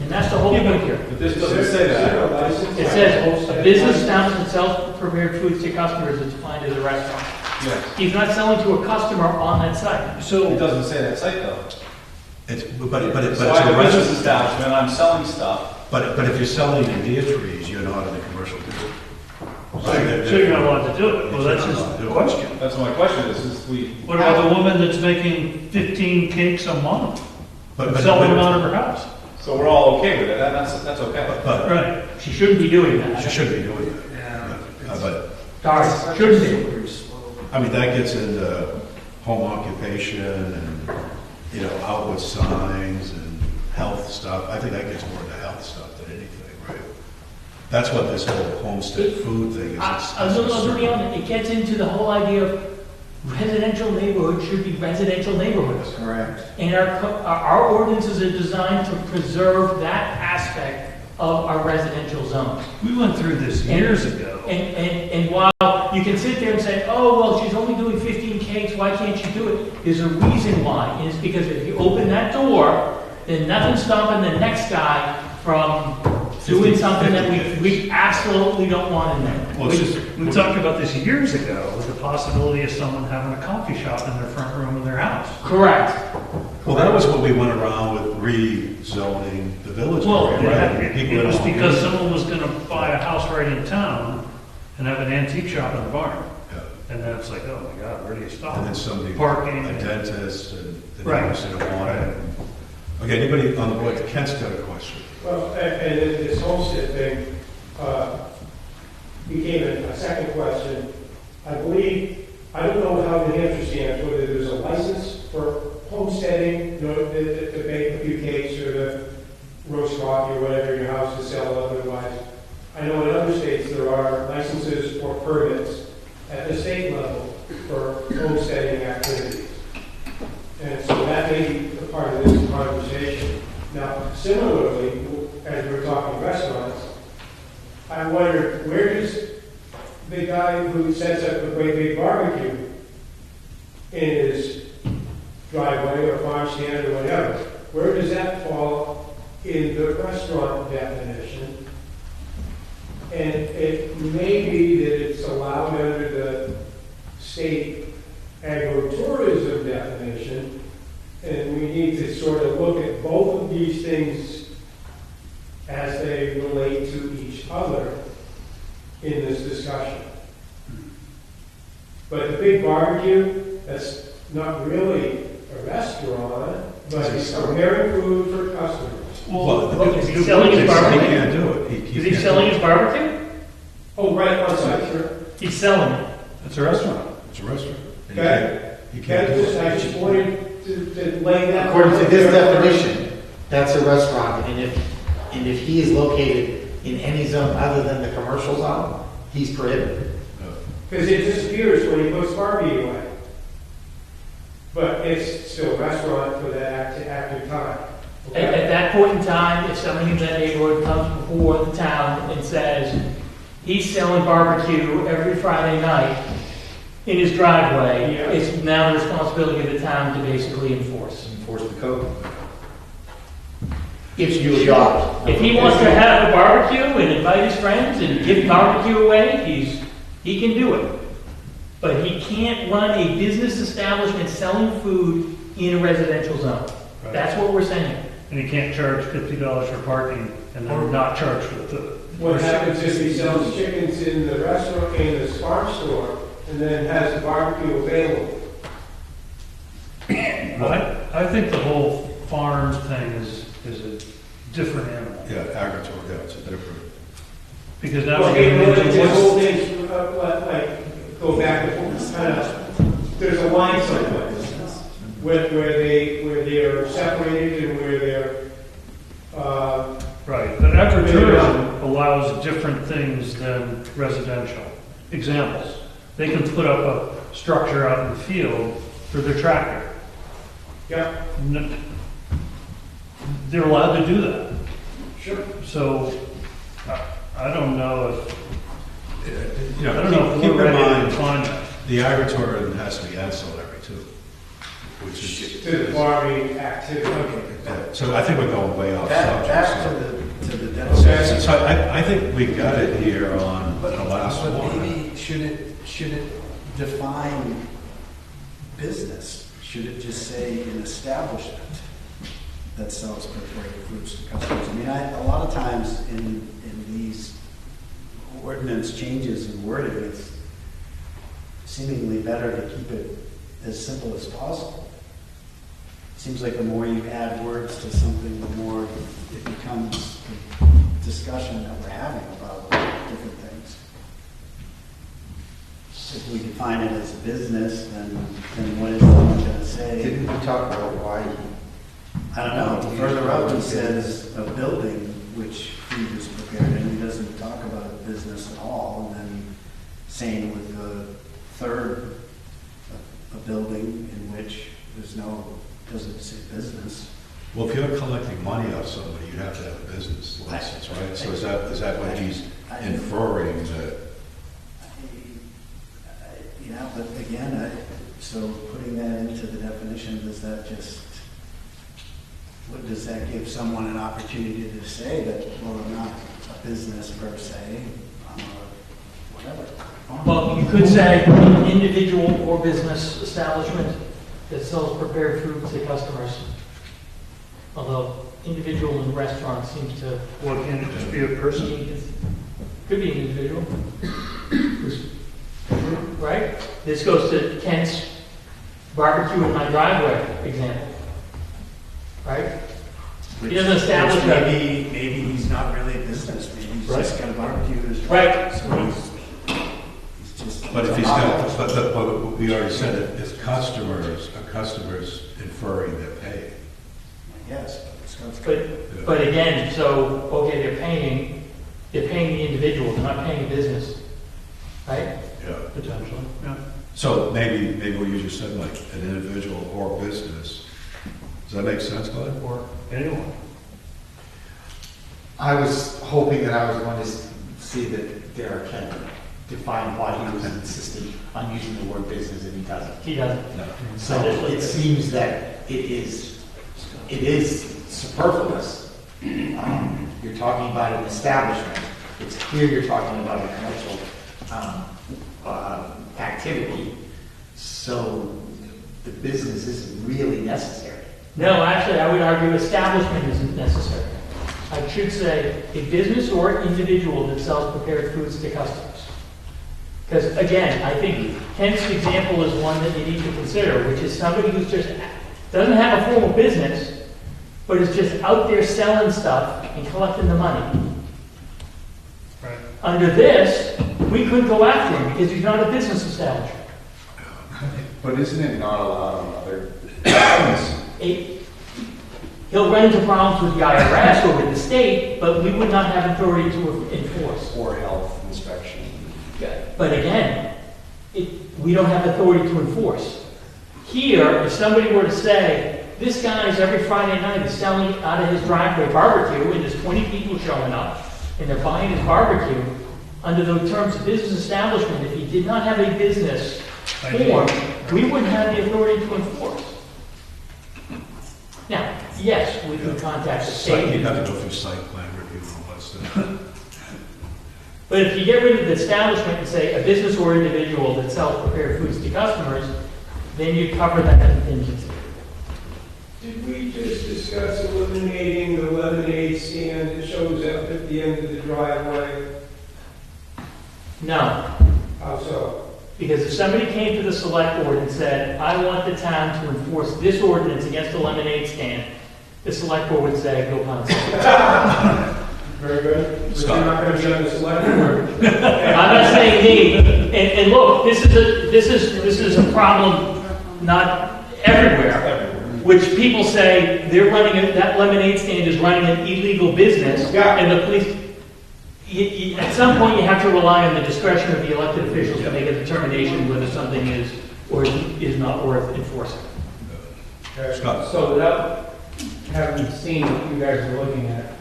And that's the whole point here. But this doesn't say that. It says, a business establishment sells prepared foods to customers is defined as a restaurant. Yes. He's not selling to a customer on that site. It So, doesn't say that site though. But it's So I have a a business restaurant. establishment, I'm selling stuff. But if you're selling in Deer Trees, you're not in the commercial district. so you're not allowed to do it? Well, that's You're not allowed to just do a it. question. That's my question is we. What about the woman that's making 15 cakes a month? But Selling them out of her house? So we're all okay with it, that's okay. But Right. She shouldn't be doing that. you shouldn't be doing that. But, Sorry, shouldn't be. I mean, that gets into home occupation and, outward signs and health stuff. I think that gets more into health stuff than anything, right? That's what this whole homestead food thing is. I'll be honest, it gets into the whole idea of residential neighborhoods should be residential neighborhoods. Correct. And our ordinances are designed to preserve that aspect of our residential zones. We went through this years ago. And while you can sit there and say, oh, well, she's only doing 15 cakes, why can't she do it? There's a reason why, and it's because if you open that door, then nothing's stopping the next guy from doing something that we absolutely don't want in there. Well, it's just, We talked about this years ago, with the possibility of someone having a coffee shop in their front room of their house. Correct. well, that was what we went around with rezoning the village. Well, area, right? People it was don't- because someone was gonna buy a house right in town and have an antique shop in the barn. Yeah. And then it's like, oh my God, where do you stop? And then somebody, Parking. a dentist, and the Right. neighbors didn't want it. Okay, anybody on the board? Kent's got a question. Well, and then this homestead thing became a second question. I believe, I don't know how New Hampshire stands, whether there's a license for homestead homesteading, you know, to bake a few cakes or to roast coffee or whatever your house to sell otherwise. I know in other states there are licenses or permits at the state level for homesteading activities. And so that may be a part of this conversation. Now, similarly, as we're talking restaurants, I wonder, where does the guy who sets up a great big barbecue in his driveway or farm stand or whatever, where does that fall in the restaurant definition? And it may be that it's allowed under the state agritourism definition, and we need to sort of look at both of these things as they relate to each other in this discussion. But the big barbecue, that's not really a restaurant, but it's preparing food for customers. Well, is he selling his He barbecue? can't do it. Is he selling his barbecue? Oh, right, on site, sure. He's selling it. It's a restaurant. It's a restaurant. And you Okay. You can't do it. I just wanted to lay that. According to this definition, that's a restaurant, and if he is located in any zone other than the commercial zone, he's prohibited. Because it disappears when he puts Barbie away. But it's still a restaurant for that active time. At that point in time, if somebody in that neighborhood comes before the town and says, he's selling barbecue every Friday night in his driveway, Yeah. it's now the responsibility of the town to basically enforce. Enforce the code. Gives you a job. If he wants to have a barbecue and invite his friends and give barbecue away, he can do it. But he can't run a business establishment selling food in a residential zone. Right. That's what we're saying. And you can't charge $50 for parking and then not charge for the food. What happens if he sells chickens in the restaurant, in the farm store, and then has the barbecue available? I think the whole farm thing is a different animal. Yeah, agriculture, yeah, it's a different. Because now Well, we're getting into this whole what's, thing, like, go back and forth, kind of, there's a line somewhere where they're separated and where they're, right, but agritourism allows different things than residential. Examples, they can put up a structure out in the field for their tractor. yeah, They're allowed to do that. sure. So, I don't know if, You know, I don't know if keep we're in ready to mind, define that. the agritourism has to be ancillary too, which is. To the farming activity. Yeah, so I think we're going way off Back subject. to the So definition. so I think we got it here on the last But one. maybe should it define business? Should it just say an establishment that sells prepared foods to customers? I mean, a lot of times in these ordinance changes and wording, it's seemingly better to keep it as simple as possible. Seems like the more you add words to something, the more it becomes a discussion that we're having about different things. If we define it as a business, then what is someone going to say? Didn't we talk about why? I don't know. Further up, it says a building which food is prepared, and he doesn't talk about a business at all. And then same with the third, a building in which doesn't say business. Well, if you're collecting money off somebody, you have to have a business license, right? So is that what he's inferring that? Yeah, but again, so putting that into the definition, does that give someone an opportunity to say that, well, I'm not a business per se, I'm a whatever? Well, you could say individual or business establishment that sells prepared foods to customers. Although individual in restaurant seems to, Well, can't it just be a person? could be an individual. Right? This goes to Kent's barbecue in my driveway example. Right? He doesn't establish Which that. maybe he's not really a business, maybe he's just got a barbecue in his Right. driveway. So he's just But if he's got, but we already said it, it's customers, a customer's inferring they're paying. Yes, but it's got But again, so, okay, they're paying the individual, they're not paying a business, right? Yeah. Potentially, yeah. So maybe what you just said, like an individual or business. Does that make sense, Glenn? Or anyone. I was hoping that I was going to see that Derek had defined why he was insisting on using the word business, and he doesn't. He doesn't. No. So it seems that it is superfluous. You're talking about an establishment. It's clear you're talking about a commercial activity. So the business isn't really necessary. No, actually, I would argue establishment isn't necessary. I should say a business or individual that sells prepared foods to customers. Because again, I think Kent's example is one that you need to consider, which is somebody who's just, doesn't have a formal business, but is just out there selling stuff and collecting the money. Right. Under this, we couldn't go after him because he's not a business establishment. But isn't it not allowed on other? He'll run into problems with the IRS or with the state, but we would not have authority to enforce. Or health inspection. But again, we don't have authority to enforce. Here, if somebody were to say, this guy's every Friday night is selling out of his driveway barbecue, and there's 20 people showing up, and they're buying his barbecue, under the terms of business establishment, if he did not have a business form, we wouldn't have the authority to enforce. Now, yes, we could contact the state. You'd have to go through site plan review and all that stuff. But if you get rid of the establishment and say a business or individual that sells prepared foods to customers, then you cover that contingency. Did we just discuss eliminating the lemonade stand that shows up at the end of the driveway? No, How so? because if somebody came to the select board and said, I want the town to enforce this ordinance against the lemonade stand, the select board would say, go pound sand. Very good. But Scott. you're not going to be on the select board. I'm not saying me, and look, this is a problem not everywhere, which people say they're running, that lemonade stand is running an illegal business, Yeah. and the police, at some point you have to rely on the discretion of the elected officials to make a determination whether something is or is not worth enforcing. Scott. So without having seen what you guys are looking at,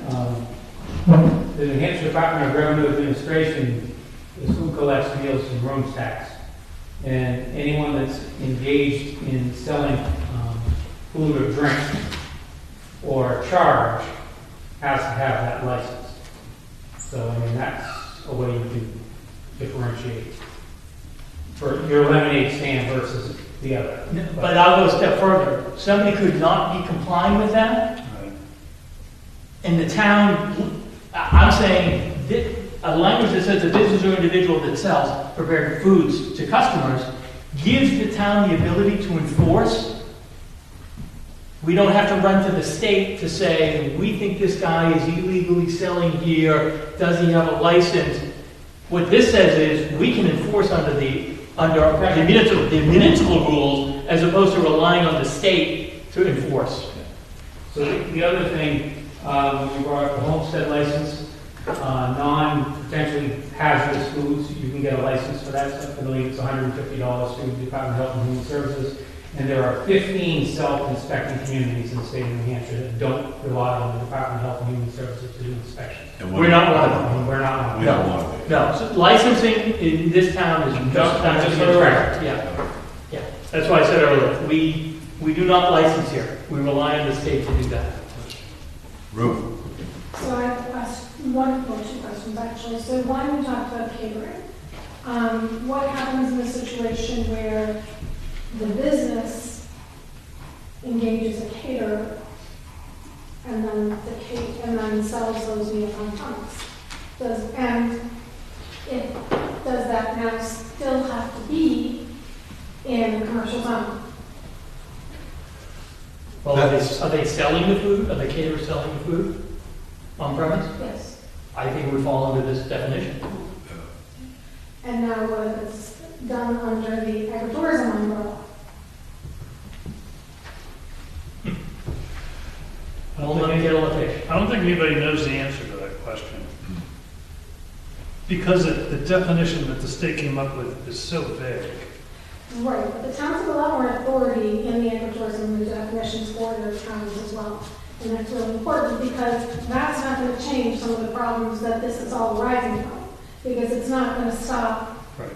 the New Hampshire Department of Revenue Administration is who collects meals and rooms tax. And anyone that's engaged in selling food or drink or charge has to have that license. So, I mean, that's a way you can differentiate for your lemonade stand versus the other. But I'll go a step further. Somebody could not be complying with that, and the town, I'm saying, a language that says a business or individual that sells prepared foods to customers gives the town the ability to enforce. We don't have to run to the state to say, we think this guy is illegally selling here, does he have a license? What this says is, we can enforce under the municipal rules, as opposed to relying on the state to enforce. So the other thing, we brought up the homestead license, non-potentially hazardous foods, you can get a license for that stuff. I believe it's $150 through the Department of Health and Human Services. And there are 15 self-inspecting communities in the state of New Hampshire that don't rely on the Department of Health and Human Services to do inspections. We're not one of them. And we're not one We of don't them. want to be. No, so licensing in this town is just correct. Yeah. That's why I said earlier, we do not license here. We rely on the state to do that. Ruth. So I have two questions actually. So one, we talked about catering. What happens in a situation where the business engages a caterer and then sells those meals on premise? Does that now still have to be in the commercial zone? Well, are they selling the food? Are the caterers selling the food on premise? Yes. I think we fall under this definition. And now what if it's done under the agritourism umbrella. Only kettle of fish. I don't think anybody knows the answer to that question. Because the definition that the state came up with is so vague. Right, but the towns have a lot more authority in the agritourism definitions for their towns as well. And that's really important because that's not going to change some of the problems that this is all arising from. Because it's not going to stop Right.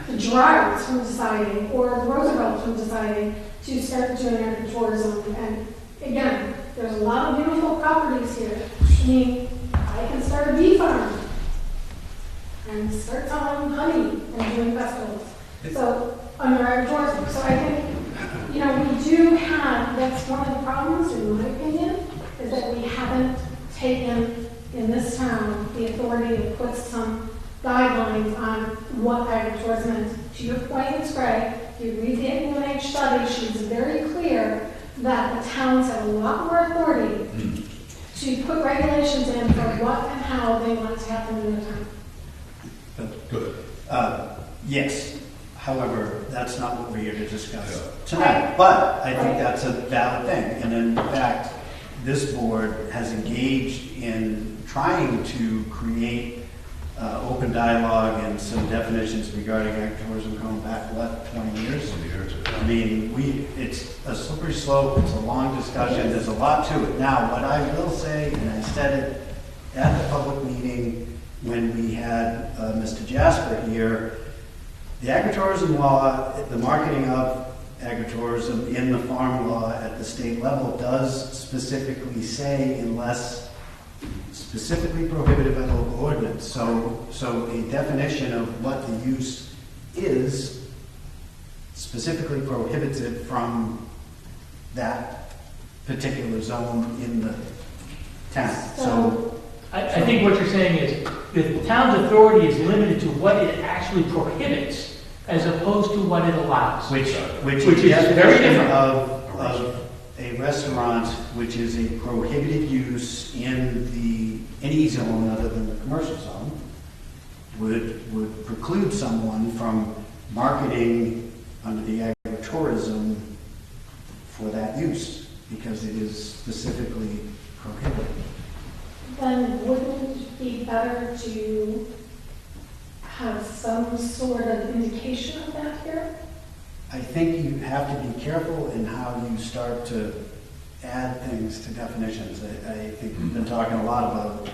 the Dryers from deciding or the Roosevelt from deciding to start doing agritourism. And again, there's a lot of beautiful properties here. I mean, I can start a bee farm and start selling honey and doing festivals. So, under agritourism. So I think, you know, we do have, that's one of the problems, in my opinion, is that we haven't taken in this town the authority to put some guidelines on what agritourism is. To your point, it's Greg, if you read the UNH study, she's very clear that the towns have a lot more authority to put regulations in for what and how they want to happen in their town. Good. Yes. However, that's not what we're here to discuss tonight. But I think that's a valid thing. And in fact, this board has engaged in trying to create open dialogue and some definitions regarding agritourism going back, 20 years? I mean, it's a slippery slope, it's a long discussion, there's a lot to it. Now, what I will say, and I said it at the public meeting when we had Mr. Jasper here, the agritourism law, the marketing of agritourism in the farm law at the state level does specifically say unless specifically prohibited by local ordinance. So a definition of what the use is specifically prohibits it from that particular zone in the town. So I think what you're saying is the town's authority is limited to what it actually prohibits as opposed to what it allows. Which Which is is very different. of a restaurant, which is a prohibited use in any zone other than the commercial zone, would preclude someone from marketing under the agritourism for that use because it is specifically prohibited. Then wouldn't it be better to have some sort of indication of that here? I think you have to be careful in how you start to add things to definitions. I think we've been talking a lot about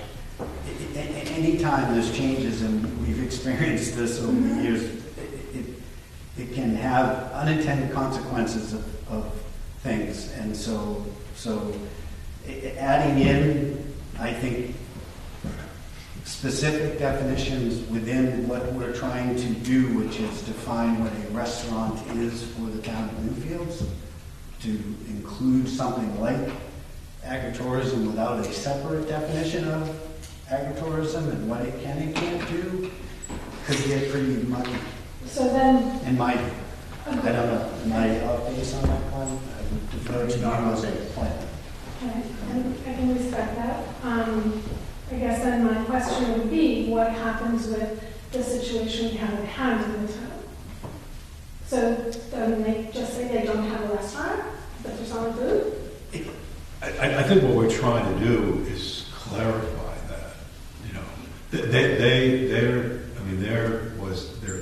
anytime there's changes, and we've experienced this over the years, it can have unintended consequences of things. And so adding in, I think, specific definitions within what we're trying to do, which is define what a restaurant is for the town of Newfields, to include something like agritourism without a separate definition of agritourism and what it can and can't do, could get pretty muddy, So then, in my view. I don't know, am I off base on that one? I would defer to you as a plan. okay, I can respect that. I guess then my question would be, what happens with the situation we have at hand in the town? So then they just say they don't have a restaurant, but they're selling food? I think what we're trying to do is clarify that, you know, their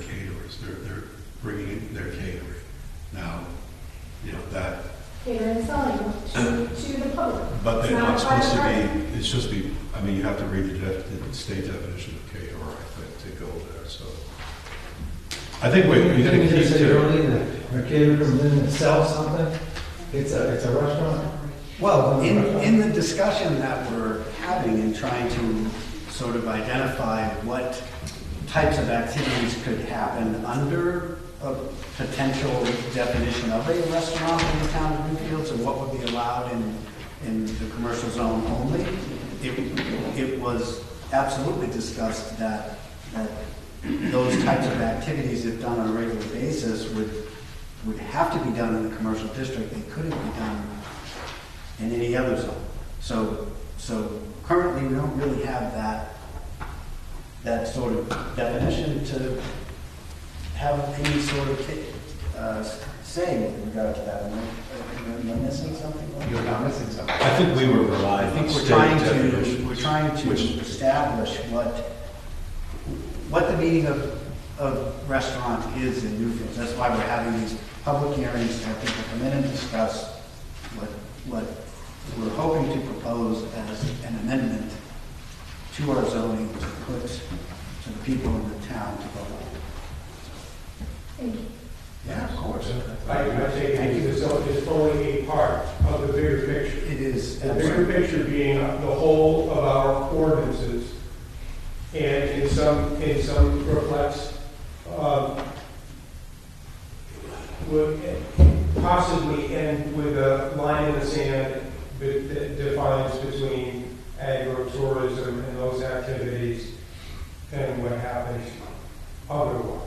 caterers, they're bringing in their catering. Now, you know, that, Catering and selling to the public. but It's they're not not supposed to private party. be, it's supposed to be, I mean, you have to read the state definition of caterer, I think, to go there, so. I think we got to Didn't you keep say to, earlier that a caterer comes in and sells something? It's a restaurant? Well, in the discussion that we're having and trying to sort of identify what types of activities could happen under a potential definition of a restaurant in the town of Newfields and what would be allowed in the commercial zone only, it was absolutely discussed that those types of activities, if done on a regular basis, would have to be done in the commercial district. They couldn't be done in any other zone. So currently, we don't really have that sort of definition to have any sort of say with regard to that. Am I missing something? You're not missing something. I think we were I relying on think state definition. we're trying to establish what the meaning of restaurant is in Newfields. That's why we're having these public hearings, to have people come in and discuss what we're hoping to propose as an amendment to our zoning to put to the people in the town to vote on. Thank you. Yeah, of course. I take it as it's only a part of the bigger picture. It is. The bigger picture being the whole of our ordinances, and in some reflects, would possibly end with a line in the sand that defines between agritourism and those activities and what happens otherwise.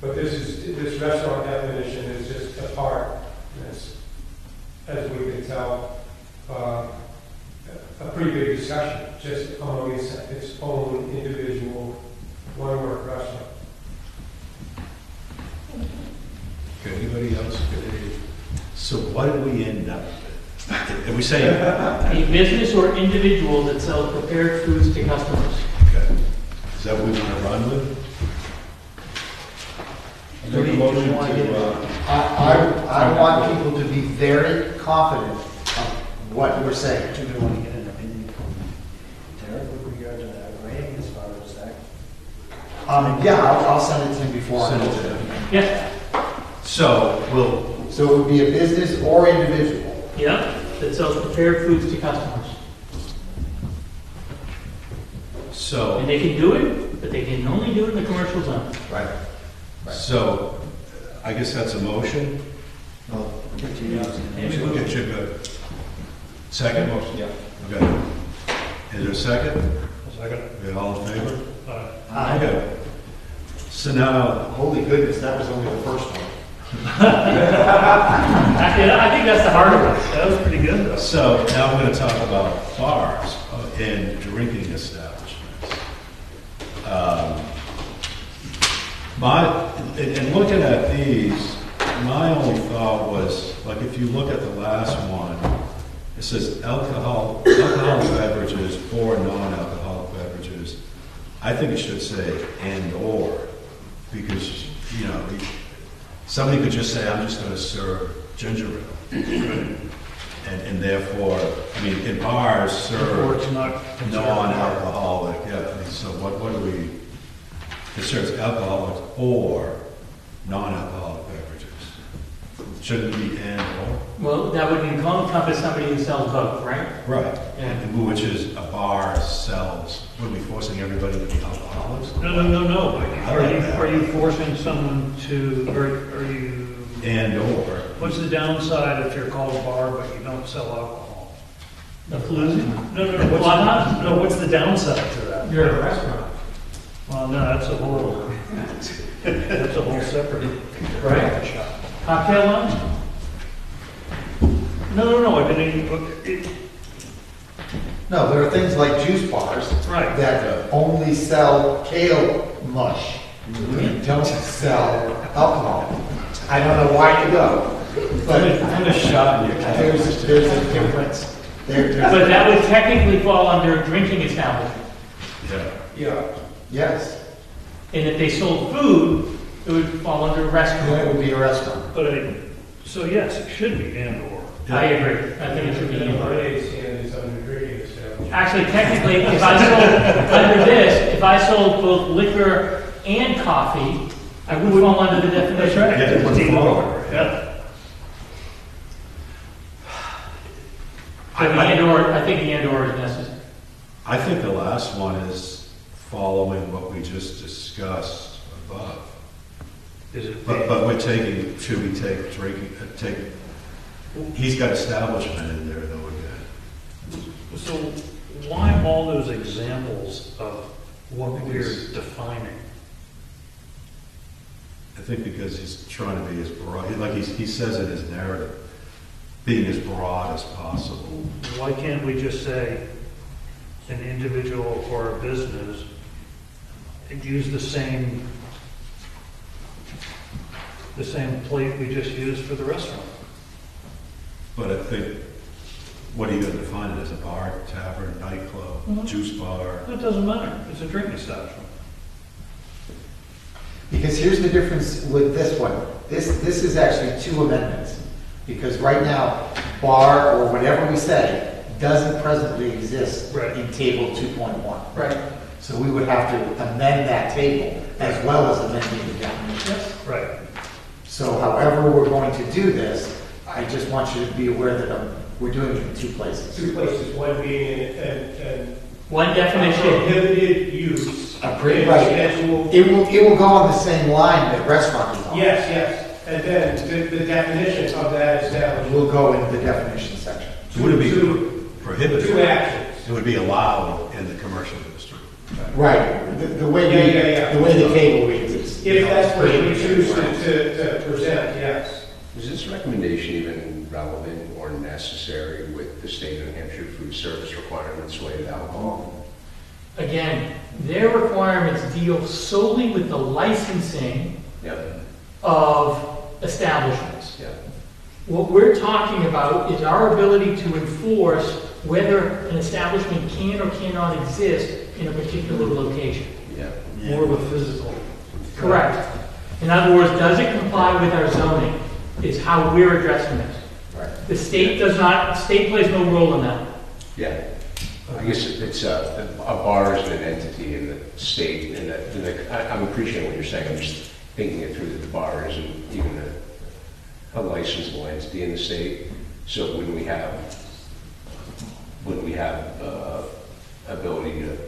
But this restaurant definition is just a part, as we can tell, a pretty big discussion, just among its own individual one-word restaurant. Okay, anybody else? So what did we end up with? Are we saying, A business or individual that sells prepared foods to customers. okay, is that what we want to run with? Make a motion to, I want people to be very confident of what you're saying. Do we want to get an opinion from Derek with regard to that rating as far as that? Yeah, I'll send it to him before. Send it to him. Yeah, So we'll, So it would be a business or individual. yeah, that sells prepared foods to customers. so. And they can do it, but they can only do it in the commercial zone. Right. So, I guess that's a motion. Well, get to you. Okay, should go. Second? Motion, yeah. Okay. Is there a second? Second. Okay, all in favor? Aye. Okay. So now, Holy goodness, that was only the first one. Actually, I think that's the harder one. That was pretty good, though. so now we're going to talk about bars and drinking establishments. In looking at these, my only thought was, like, if you look at the last one, it says alcoholic beverages or non-alcoholic beverages. I think it should say and/or, because, you know, somebody could just say, I'm just going to serve ginger ale. And therefore, I mean, in bars, Or serve it's not considered- non-alcoholic, yeah. So what do we, it serves alcoholic or non-alcoholic beverages. Shouldn't it be and or? Well, that would encompass somebody who sells both, right? Right. Yeah. And which is a bar sells, what are we forcing everybody to be alcoholics? No. Are you forcing someone to, are you, And or. what's the downside if you're called a bar but you don't sell alcohol? The flu? No. Why not? What's the downside to that? You're at a restaurant. Well, no, that's a whole separate. Right. Cocktail lounge? No, I mean, No, there are things like juice bars Right. that only sell kale mush. They don't sell alcohol. I don't know why you go, but Put a shot in your cap. there's a difference. There's But that would technically fall under drinking establishment. Yeah. yes, And if they sold food, it would fall under that restaurant. would be a restaurant. so yes, it should be and or. I agree. I think it should be The indoor. lemonade stand is under drinking establishment. Actually, technically, if I sold, under this, if I sold both liquor and coffee, I would fall under the definition. That's right. Yeah, it It's would either fall. or, yeah. So the and/or, I think the and/or is necessary. I think the last one is following what we just discussed above. Is it? But we're taking, should we take drinking, he's got establishment in there though again. So why all those examples of what we're defining? I think because he's trying to be as broad, like he says in his narrative, being as broad as possible. Why can't we just say an individual or a business and use the same the same plate we just used for the restaurant. But I think, what are you gonna define it as, a bar, tavern, nightclub, juice bar? It doesn't matter, it's a drinking establishment. Because here's the difference with this one. This is actually two amendments. Because right now, bar or whatever we say doesn't presently exist Right. in table 2.1. Right. So we would have to amend that table as well as amending the definitions. Right. So however we're going to do this, I just want you to be aware that we're doing it in two places. Two places, one being an One definition, prohibited use. A pretty right. Schedule. It will go on the same line that restaurant is on. Yes, yes. And then the definition of that establishment. Will go in the definition section. So would it be Two prohibited? actions. It would be allowed in the commercial district. Right, the way Yeah. the way the table reads is. If that's what you choose to present, yes. Is this recommendation even relevant or necessary with the state of New Hampshire food service requirements related to alcohol? again, their requirements deal solely with the licensing Yep, of establishments. yep. What we're talking about is our ability to enforce whether an establishment can or cannot exist in a particular location. Yep. More of a physical. Correct. In other words, does it comply with our zoning, is how we're addressing this. Right. The state does not, state plays no role in that. Yeah. I guess it's a bar is an entity in the state, and I'm appreciating what you're saying. I'm just thinking it through that the bar isn't even a licensable entity in the state. So when we have ability to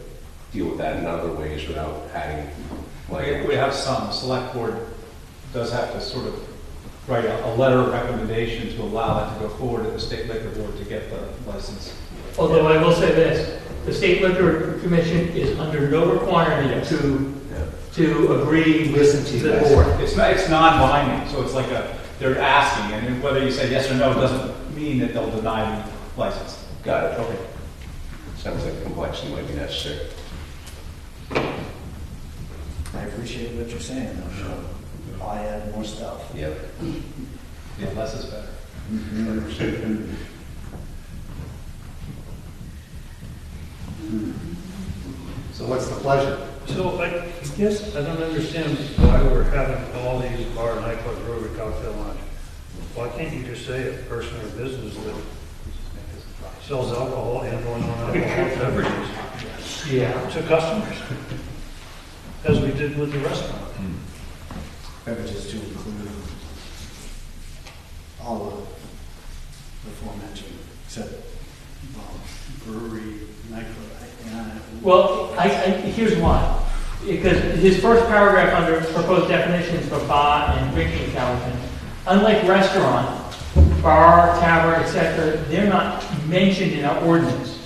deal with that in other ways without adding We have some, the select board does have to sort of write a letter of recommendation to allow that to go forward to the state liquor board to get the license. Although I will say this, the State Liquor Commission is under no requirement to agree Listen with to you the guys. board. It's non-binding, so it's like they're asking, and whether you say yes or no doesn't mean that they'll deny the license. Got it, okay. Sounds like complexity might be necessary. I appreciate what you're saying, though, Sean. Why add more stuff? Yep. Yeah, less is better. So what's the pleasure? So I guess I don't understand why we're having all these bar, nightclub, Rotary, cocktail lounge. Why can't you just say a person or business that sells alcohol and or non-alcoholic beverages Yeah. to customers? As we did with the restaurant. Beverages to include all of the aforementioned, except, well, brewery, nightclub, Well, here's why. Because his first paragraph under proposed definitions for bar and drinking establishment, unlike restaurant, bar, tavern, etc., they're not mentioned in our ordinance.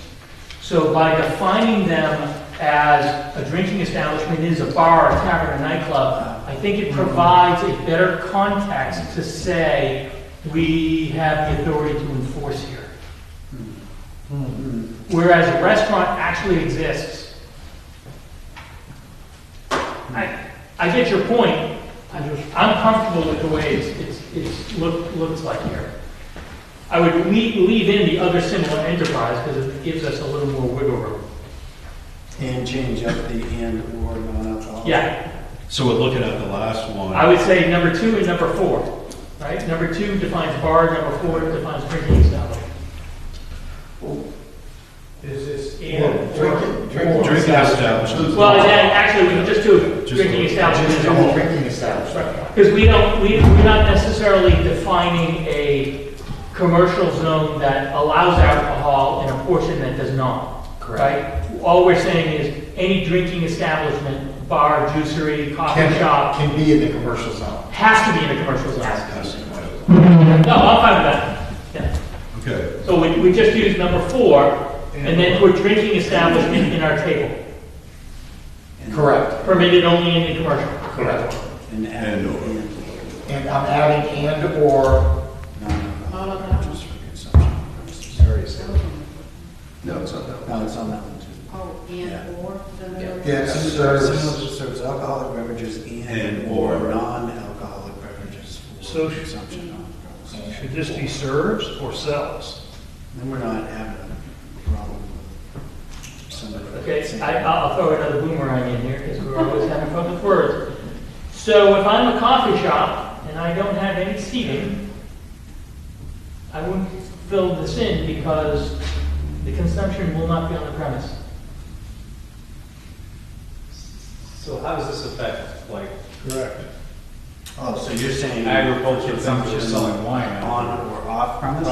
So by defining them as a drinking establishment is a bar, a tavern, a nightclub, I think it provides a better context to say we have the authority to enforce here. Whereas a restaurant actually exists. I get your point. I'm comfortable with the way it's looks like here. I would leave in the other similar enterprise because it gives us a little more wiggle room. and change up the and or non-alcoholic. Yeah, So we're looking at the last one. I would say number 2 and number 4, right? Number 2 defines bar, number 4 defines drinking establishment. Is this and Drinking establishment. Well, and then actually we can just do Just drinking do- establishment. Just the whole drinking establishment. Because we're not necessarily defining a commercial zone that allows alcohol and a portion that does not. Right? All we're saying is any drinking establishment, bar, juicery, coffee shop, Can be in the commercial zone. has to be in a commercial zone. No, I'm fine with that. Yeah. Okay. So we just use number 4, and then put drinking establishment in our table. Correct. Permitted only in the commercial. Correct. And add And the or. And I'm adding and or, non-alcoholic, just for consumption purposes. No, it's not that one. No, it's on that one too. Oh, Yeah. and or, then there- it Similar serves, serves alcoholic beverages And and or. or non-alcoholic beverages. So consumption on premise. should this be serves or sells? Then we're not having a problem with somebody. Okay, saying- I'll throw another boomerang in here, because we're always having fun with words. So if I'm a coffee shop and I don't have any seating, I wouldn't fill this in because the consumption will not be on the premise. So how does this affect, like, Correct. Oh, so you're saying agriculture consumption vendors selling wine? on or off premise?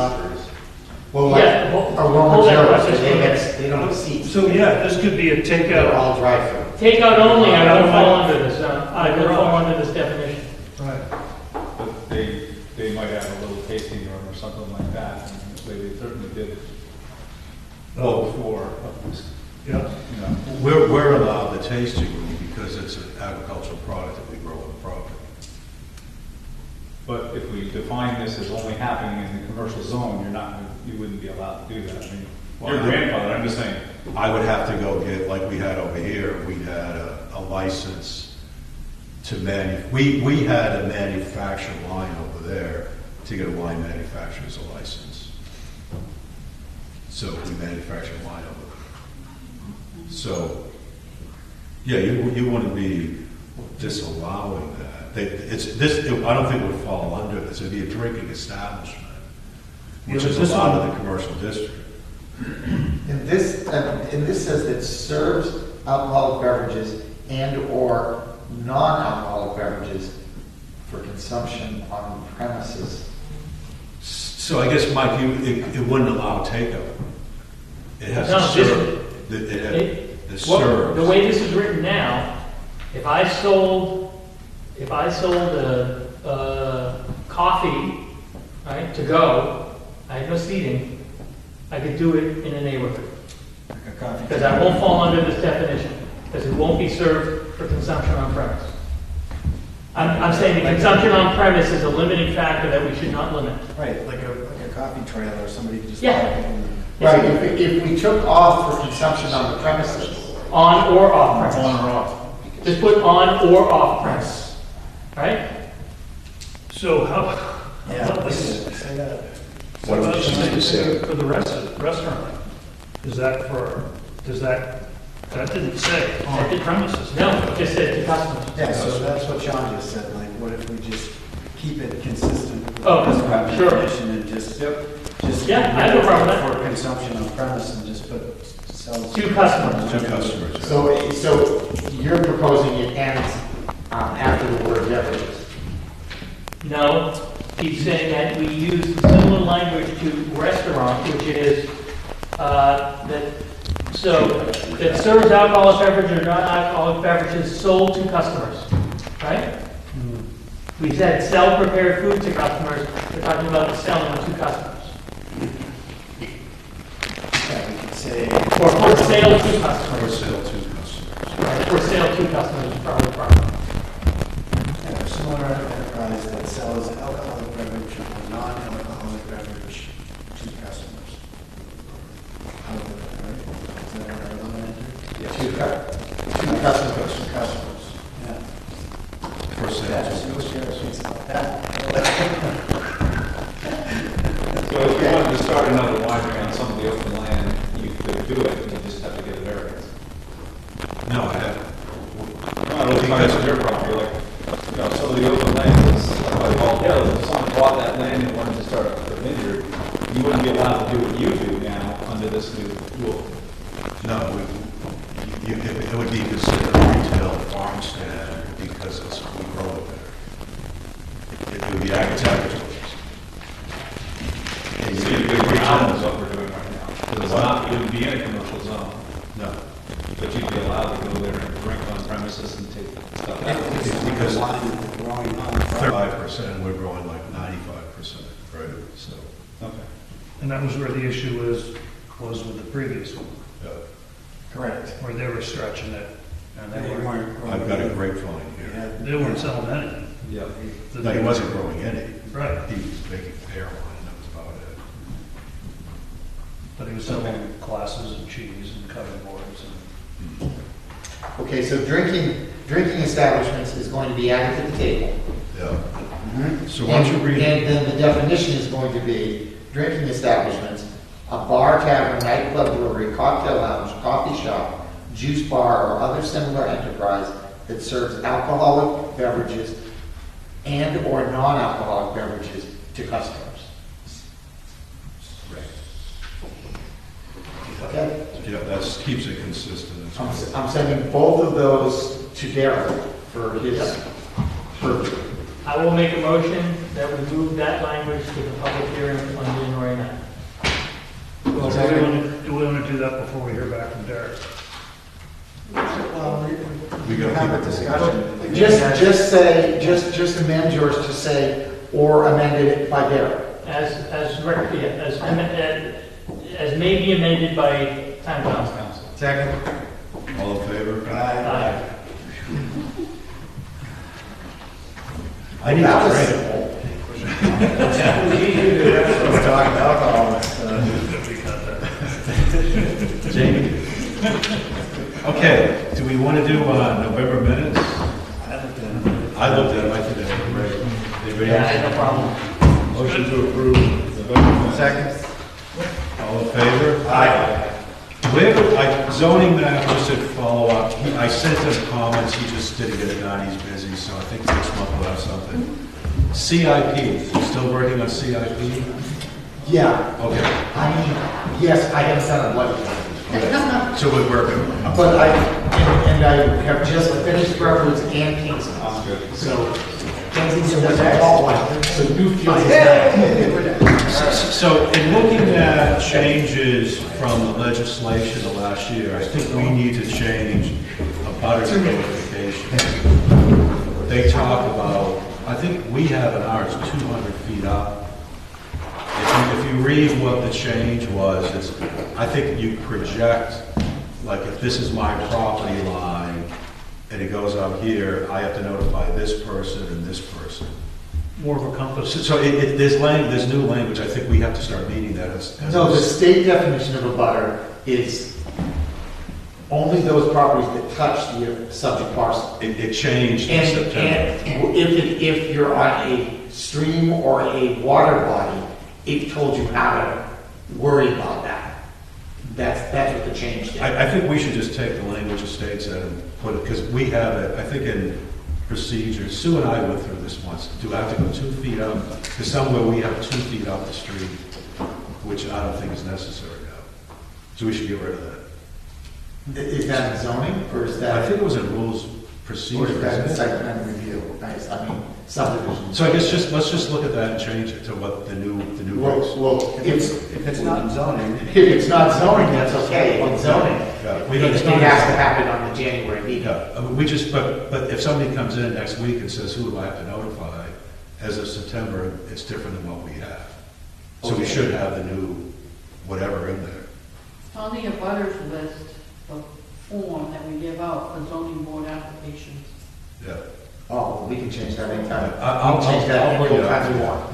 Well, like, Yeah, hold- Aroma hold that Joe's, question. they don't have seats. So, yeah, this could be a They're takeout. all drive-through. Takeout only, I don't fall under this, I don't fall under this definition. Right. But they might have a little tasting room or something like that, and they certainly did well before, Yeah. you know. We're allowed the tasting room because it's an agricultural product that we grow on the property. But if we define this as only happening in the commercial zone, you wouldn't be allowed to do that. I mean, your Well, grandfather, I'm just saying, I would have to go get, like we had over here, we had a license to we had a manufacturer line over there to get a wine manufacturer's license. So we manufacture wine over there. So, yeah, you wouldn't be disallowing that. I don't think it would fall under this, it'd be a drinking establishment, which Yeah, but is this allowed one- in the commercial district. And this says that serves alcoholic beverages and/or non-alcoholic beverages for consumption on premises. So I guess, Mike, it wouldn't allow takeout. It has No, to this- serve. It Well, serves. the way this is written now, if I sold coffee, right, to go, I had no seating, I could do it in a neighborhood. Like a coffee. Because I won't fall under this definition, because it won't be served for consumption on premise. I'm saying the consumption on premise is a limiting factor that we should not limit. Right, like a coffee trailer, somebody could just. Yeah. park it in the- Right, if we took off for consumption on the premises, On or off premise. on or off. Just put on or off premise, right? So how Yeah, about we this? could say that. Why don't you Same just thing say- for the restaurant? Is that that didn't say on the premises. No, it just said to customers. Yeah, so that's what Sean just said, like, what if we just keep it consistent with Oh, the restaurant sure. definition and just. Yeah, I have no problem with that. For consumption on premise and just put sells. To customers. To customers. so you're proposing it ends after the word beverages. No, he's saying that we use similar language to restaurant, which is, that serves alcoholic beverages or non-alcoholic beverages sold to customers, right? We said sell prepared food to customers, we're talking about selling to customers. Yeah, we could say, Or for sale to For customers. sale to customers. Right, for sale to customers is probably proper. yeah, similar enterprise that sells alcoholic beverage or non-alcoholic beverage to customers. How would that, right? Is that what we're looking at? To customers. To customers, yeah. For sale Yeah, to see what customers. Sarah thinks about that. So if you wanted to start another winery on some of the open land, you could do it, you just have to get a variance. No, I haven't. No, it's not on your property, like, you know, some of the open land is, like, all hills, if someone bought that land and wanted to start a vineyard, you wouldn't be allowed to do what you do now under this new rule. No, it would be considered a retail farm stand because we grow it there. It would be agricultural. So you could ground is what we're doing right now. It's not, you wouldn't be in a commercial zone, No, but you'd be allowed to go there and drink on premises and take stuff out. It's because- line of growing on. 35%, we're growing like 95%, right? So, Okay. And that was where the issue was with the previous one, yeah. Correct. where they were stretching it. And They they weren't growing. I've got a grapevine here. Yeah. They weren't selling any. Yeah. No, he wasn't growing any. Right, He was making pear wine, that was about it. but he was selling glasses and cheese and cutting boards and. Okay, so drinking establishments is going to be added to the table. Yeah. So why don't you read? And then the definition is going to be drinking establishments, a bar, tavern, nightclub, brewery, cocktail lounge, coffee shop, juice bar, or other similar enterprise that serves alcoholic beverages and/or non-alcoholic beverages to customers. Okay? Yeah, that keeps it consistent. I'm sending both of those to Darrell for his purview. I will make a motion that we move that language to the public hearing on January 9th. Well, do we want to do that before we hear back from Derek? We gotta have keep a it- discussion. Just amend yours to say, or amended it by Darrell. As may be amended by town council. Second. All in favor? Aye. I need That to was train. simple. Talking alcohol, Jamie? Okay, do we want to do November minutes? I looked at them, I think they were great. Anybody else? No problem. Motion to approve November minutes. Second. All in favor? Aye. Zoning map, just to follow up, I sent him comments, he just didn't get it done, he's busy, so I think next month we'll have something. CIP, still working on CIP? Yeah, Okay, I mean, yes, I have done a blood test. so we're working. But I have just finished Brentwood's and Kingston. So Kensington was a tall one, so Newfield is down. So in looking at changes from the legislation of last year, I think we need to change a butter notification. They talk about, I think we have an ours 200 feet up. If you read what the change was, I think you project, like if this is my property line and it goes out here, I have to notify this person and this person. More of a compass. So there's new language, I think we have to start meeting that as. No, the state definition of a butter is only those properties that touch the subject parcel. It changed in And September. if you're on a stream or a water body, it told you how to worry about that. That's what the change did. I think we should just take the language of states and put it, because we have it, I think in procedures, Sue and I went through this once. Do I have to go 2 feet up? Because somewhere we have 2 feet up the street, which I don't think is necessary now. So we should get rid of that. Is that in zoning or is I that, think it was in rules or procedure. is that in isn't it? site plan review? Nice, I mean, subdivision. So I guess let's just look at that and change it to what the new rules. Well, If it's not in zoning, if it's not zoning, that's okay. If it's zoning, Yeah, it we don't- has to happen on the January meeting. Yeah, I mean, we just, but if somebody comes in next week and says, who do I have to notify? As of September, it's different than what we have. So we Okay. should have the new whatever in there. On the abutters list, the form that we give out for zoning board applications. Yeah. Oh, we can change that anytime. I'll We can change that bring it up. anytime we want.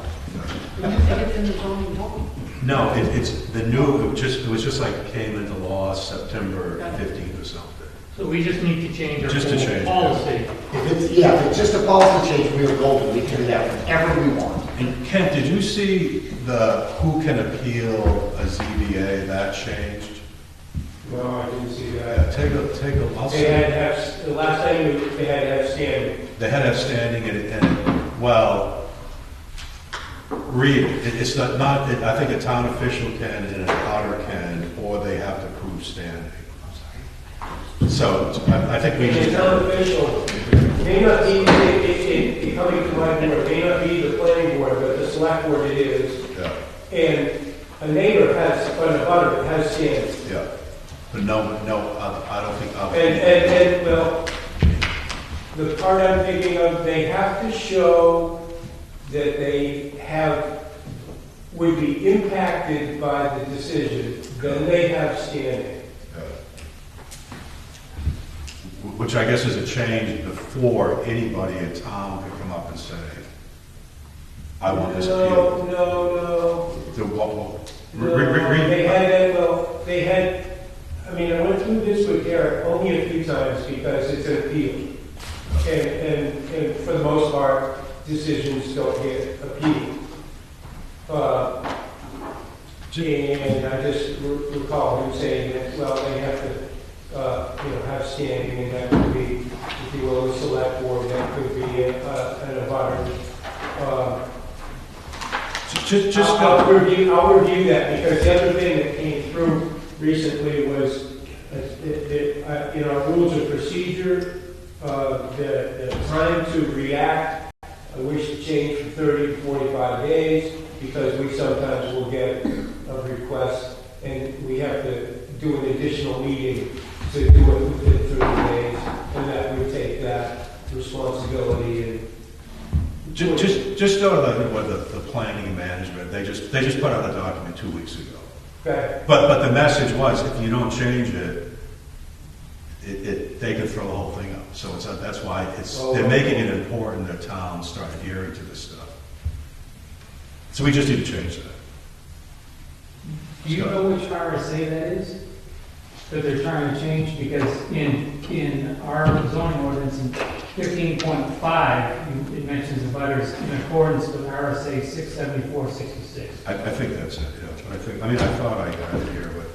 Do you think it's in the zoning board? No, it's the new, it was just like came into law September 15th or something. So we just need to change our Just to change it. policy. If it's just a policy change, we are golden. We can do that whenever we want. And Kent, did you see who can appeal a ZBA, that changed? No, I didn't see Yeah, that. take a, I'll They see. had to have, the last time they had to have standing. They had to have standing and well, read it. It's not, I think a town official can and an auditor can, or they have to prove standing. So I think we And need the town to. official may not be, it coming to my board, may not be the planning board, but the select board it is. Yeah, And a neighbor has, but a butter has standing. yeah. But no, I don't think. And, well, the part I'm thinking of, they have to show that they would be impacted by the decision, then they have standing. Which I guess is a change before anybody in town could come up and say, I want this appeal. No. The what? They had, I mean, I went through this with Derek only a few times because it's an appeal. And for the most part, decisions don't get appealed. And I just recall him saying that, well, they have to, have standing, and that could be, if you will, a select board, that could be an abutter. I'll review that, because the other thing that came through recently was, in our rules of procedure, the time to react, I wish to change from 30 to 45 days, because we sometimes will get a request, and we have to do an additional meeting to do it within 30 days, and that we take that responsibility. And Just go to the planning and management, they just put out a document 2 weeks ago. okay. But the message was, if you don't change it, they could throw the whole thing up. So that's why they're making it important that towns start adhering to this stuff. So we just need to change that. Do you know which RSA that is, that they're trying to change? Because in our zoning ordinance in 15.5, it mentions the butters in accordance with RSA 674-66. I think that's it, yeah. I thought I got it here, but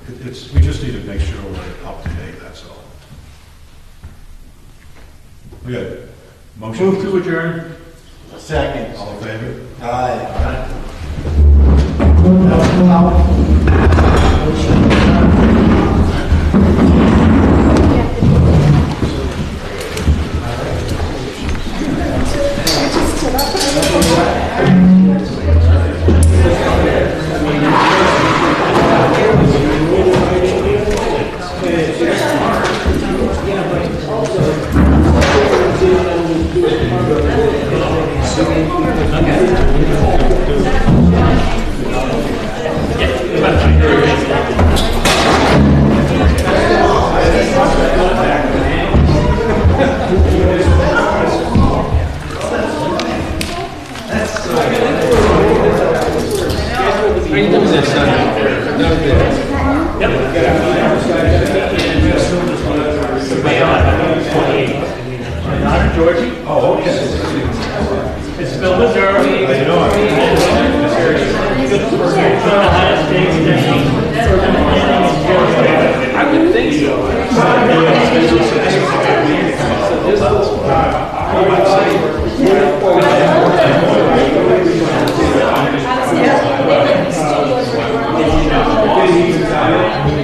we just need to make sure we're up to date, that's all. We got motion. Move to adjourn. Second. All in favor? Aye. Georgie? Oh, okay. It's Bill Missouri. How you doing? I would think so.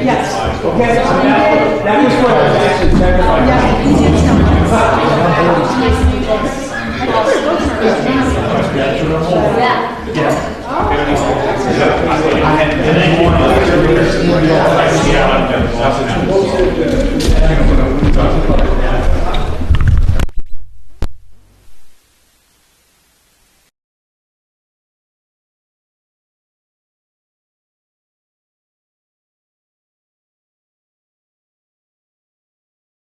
Yes. Okay, that was what I was actually checking on. Yeah, he did tell me. I had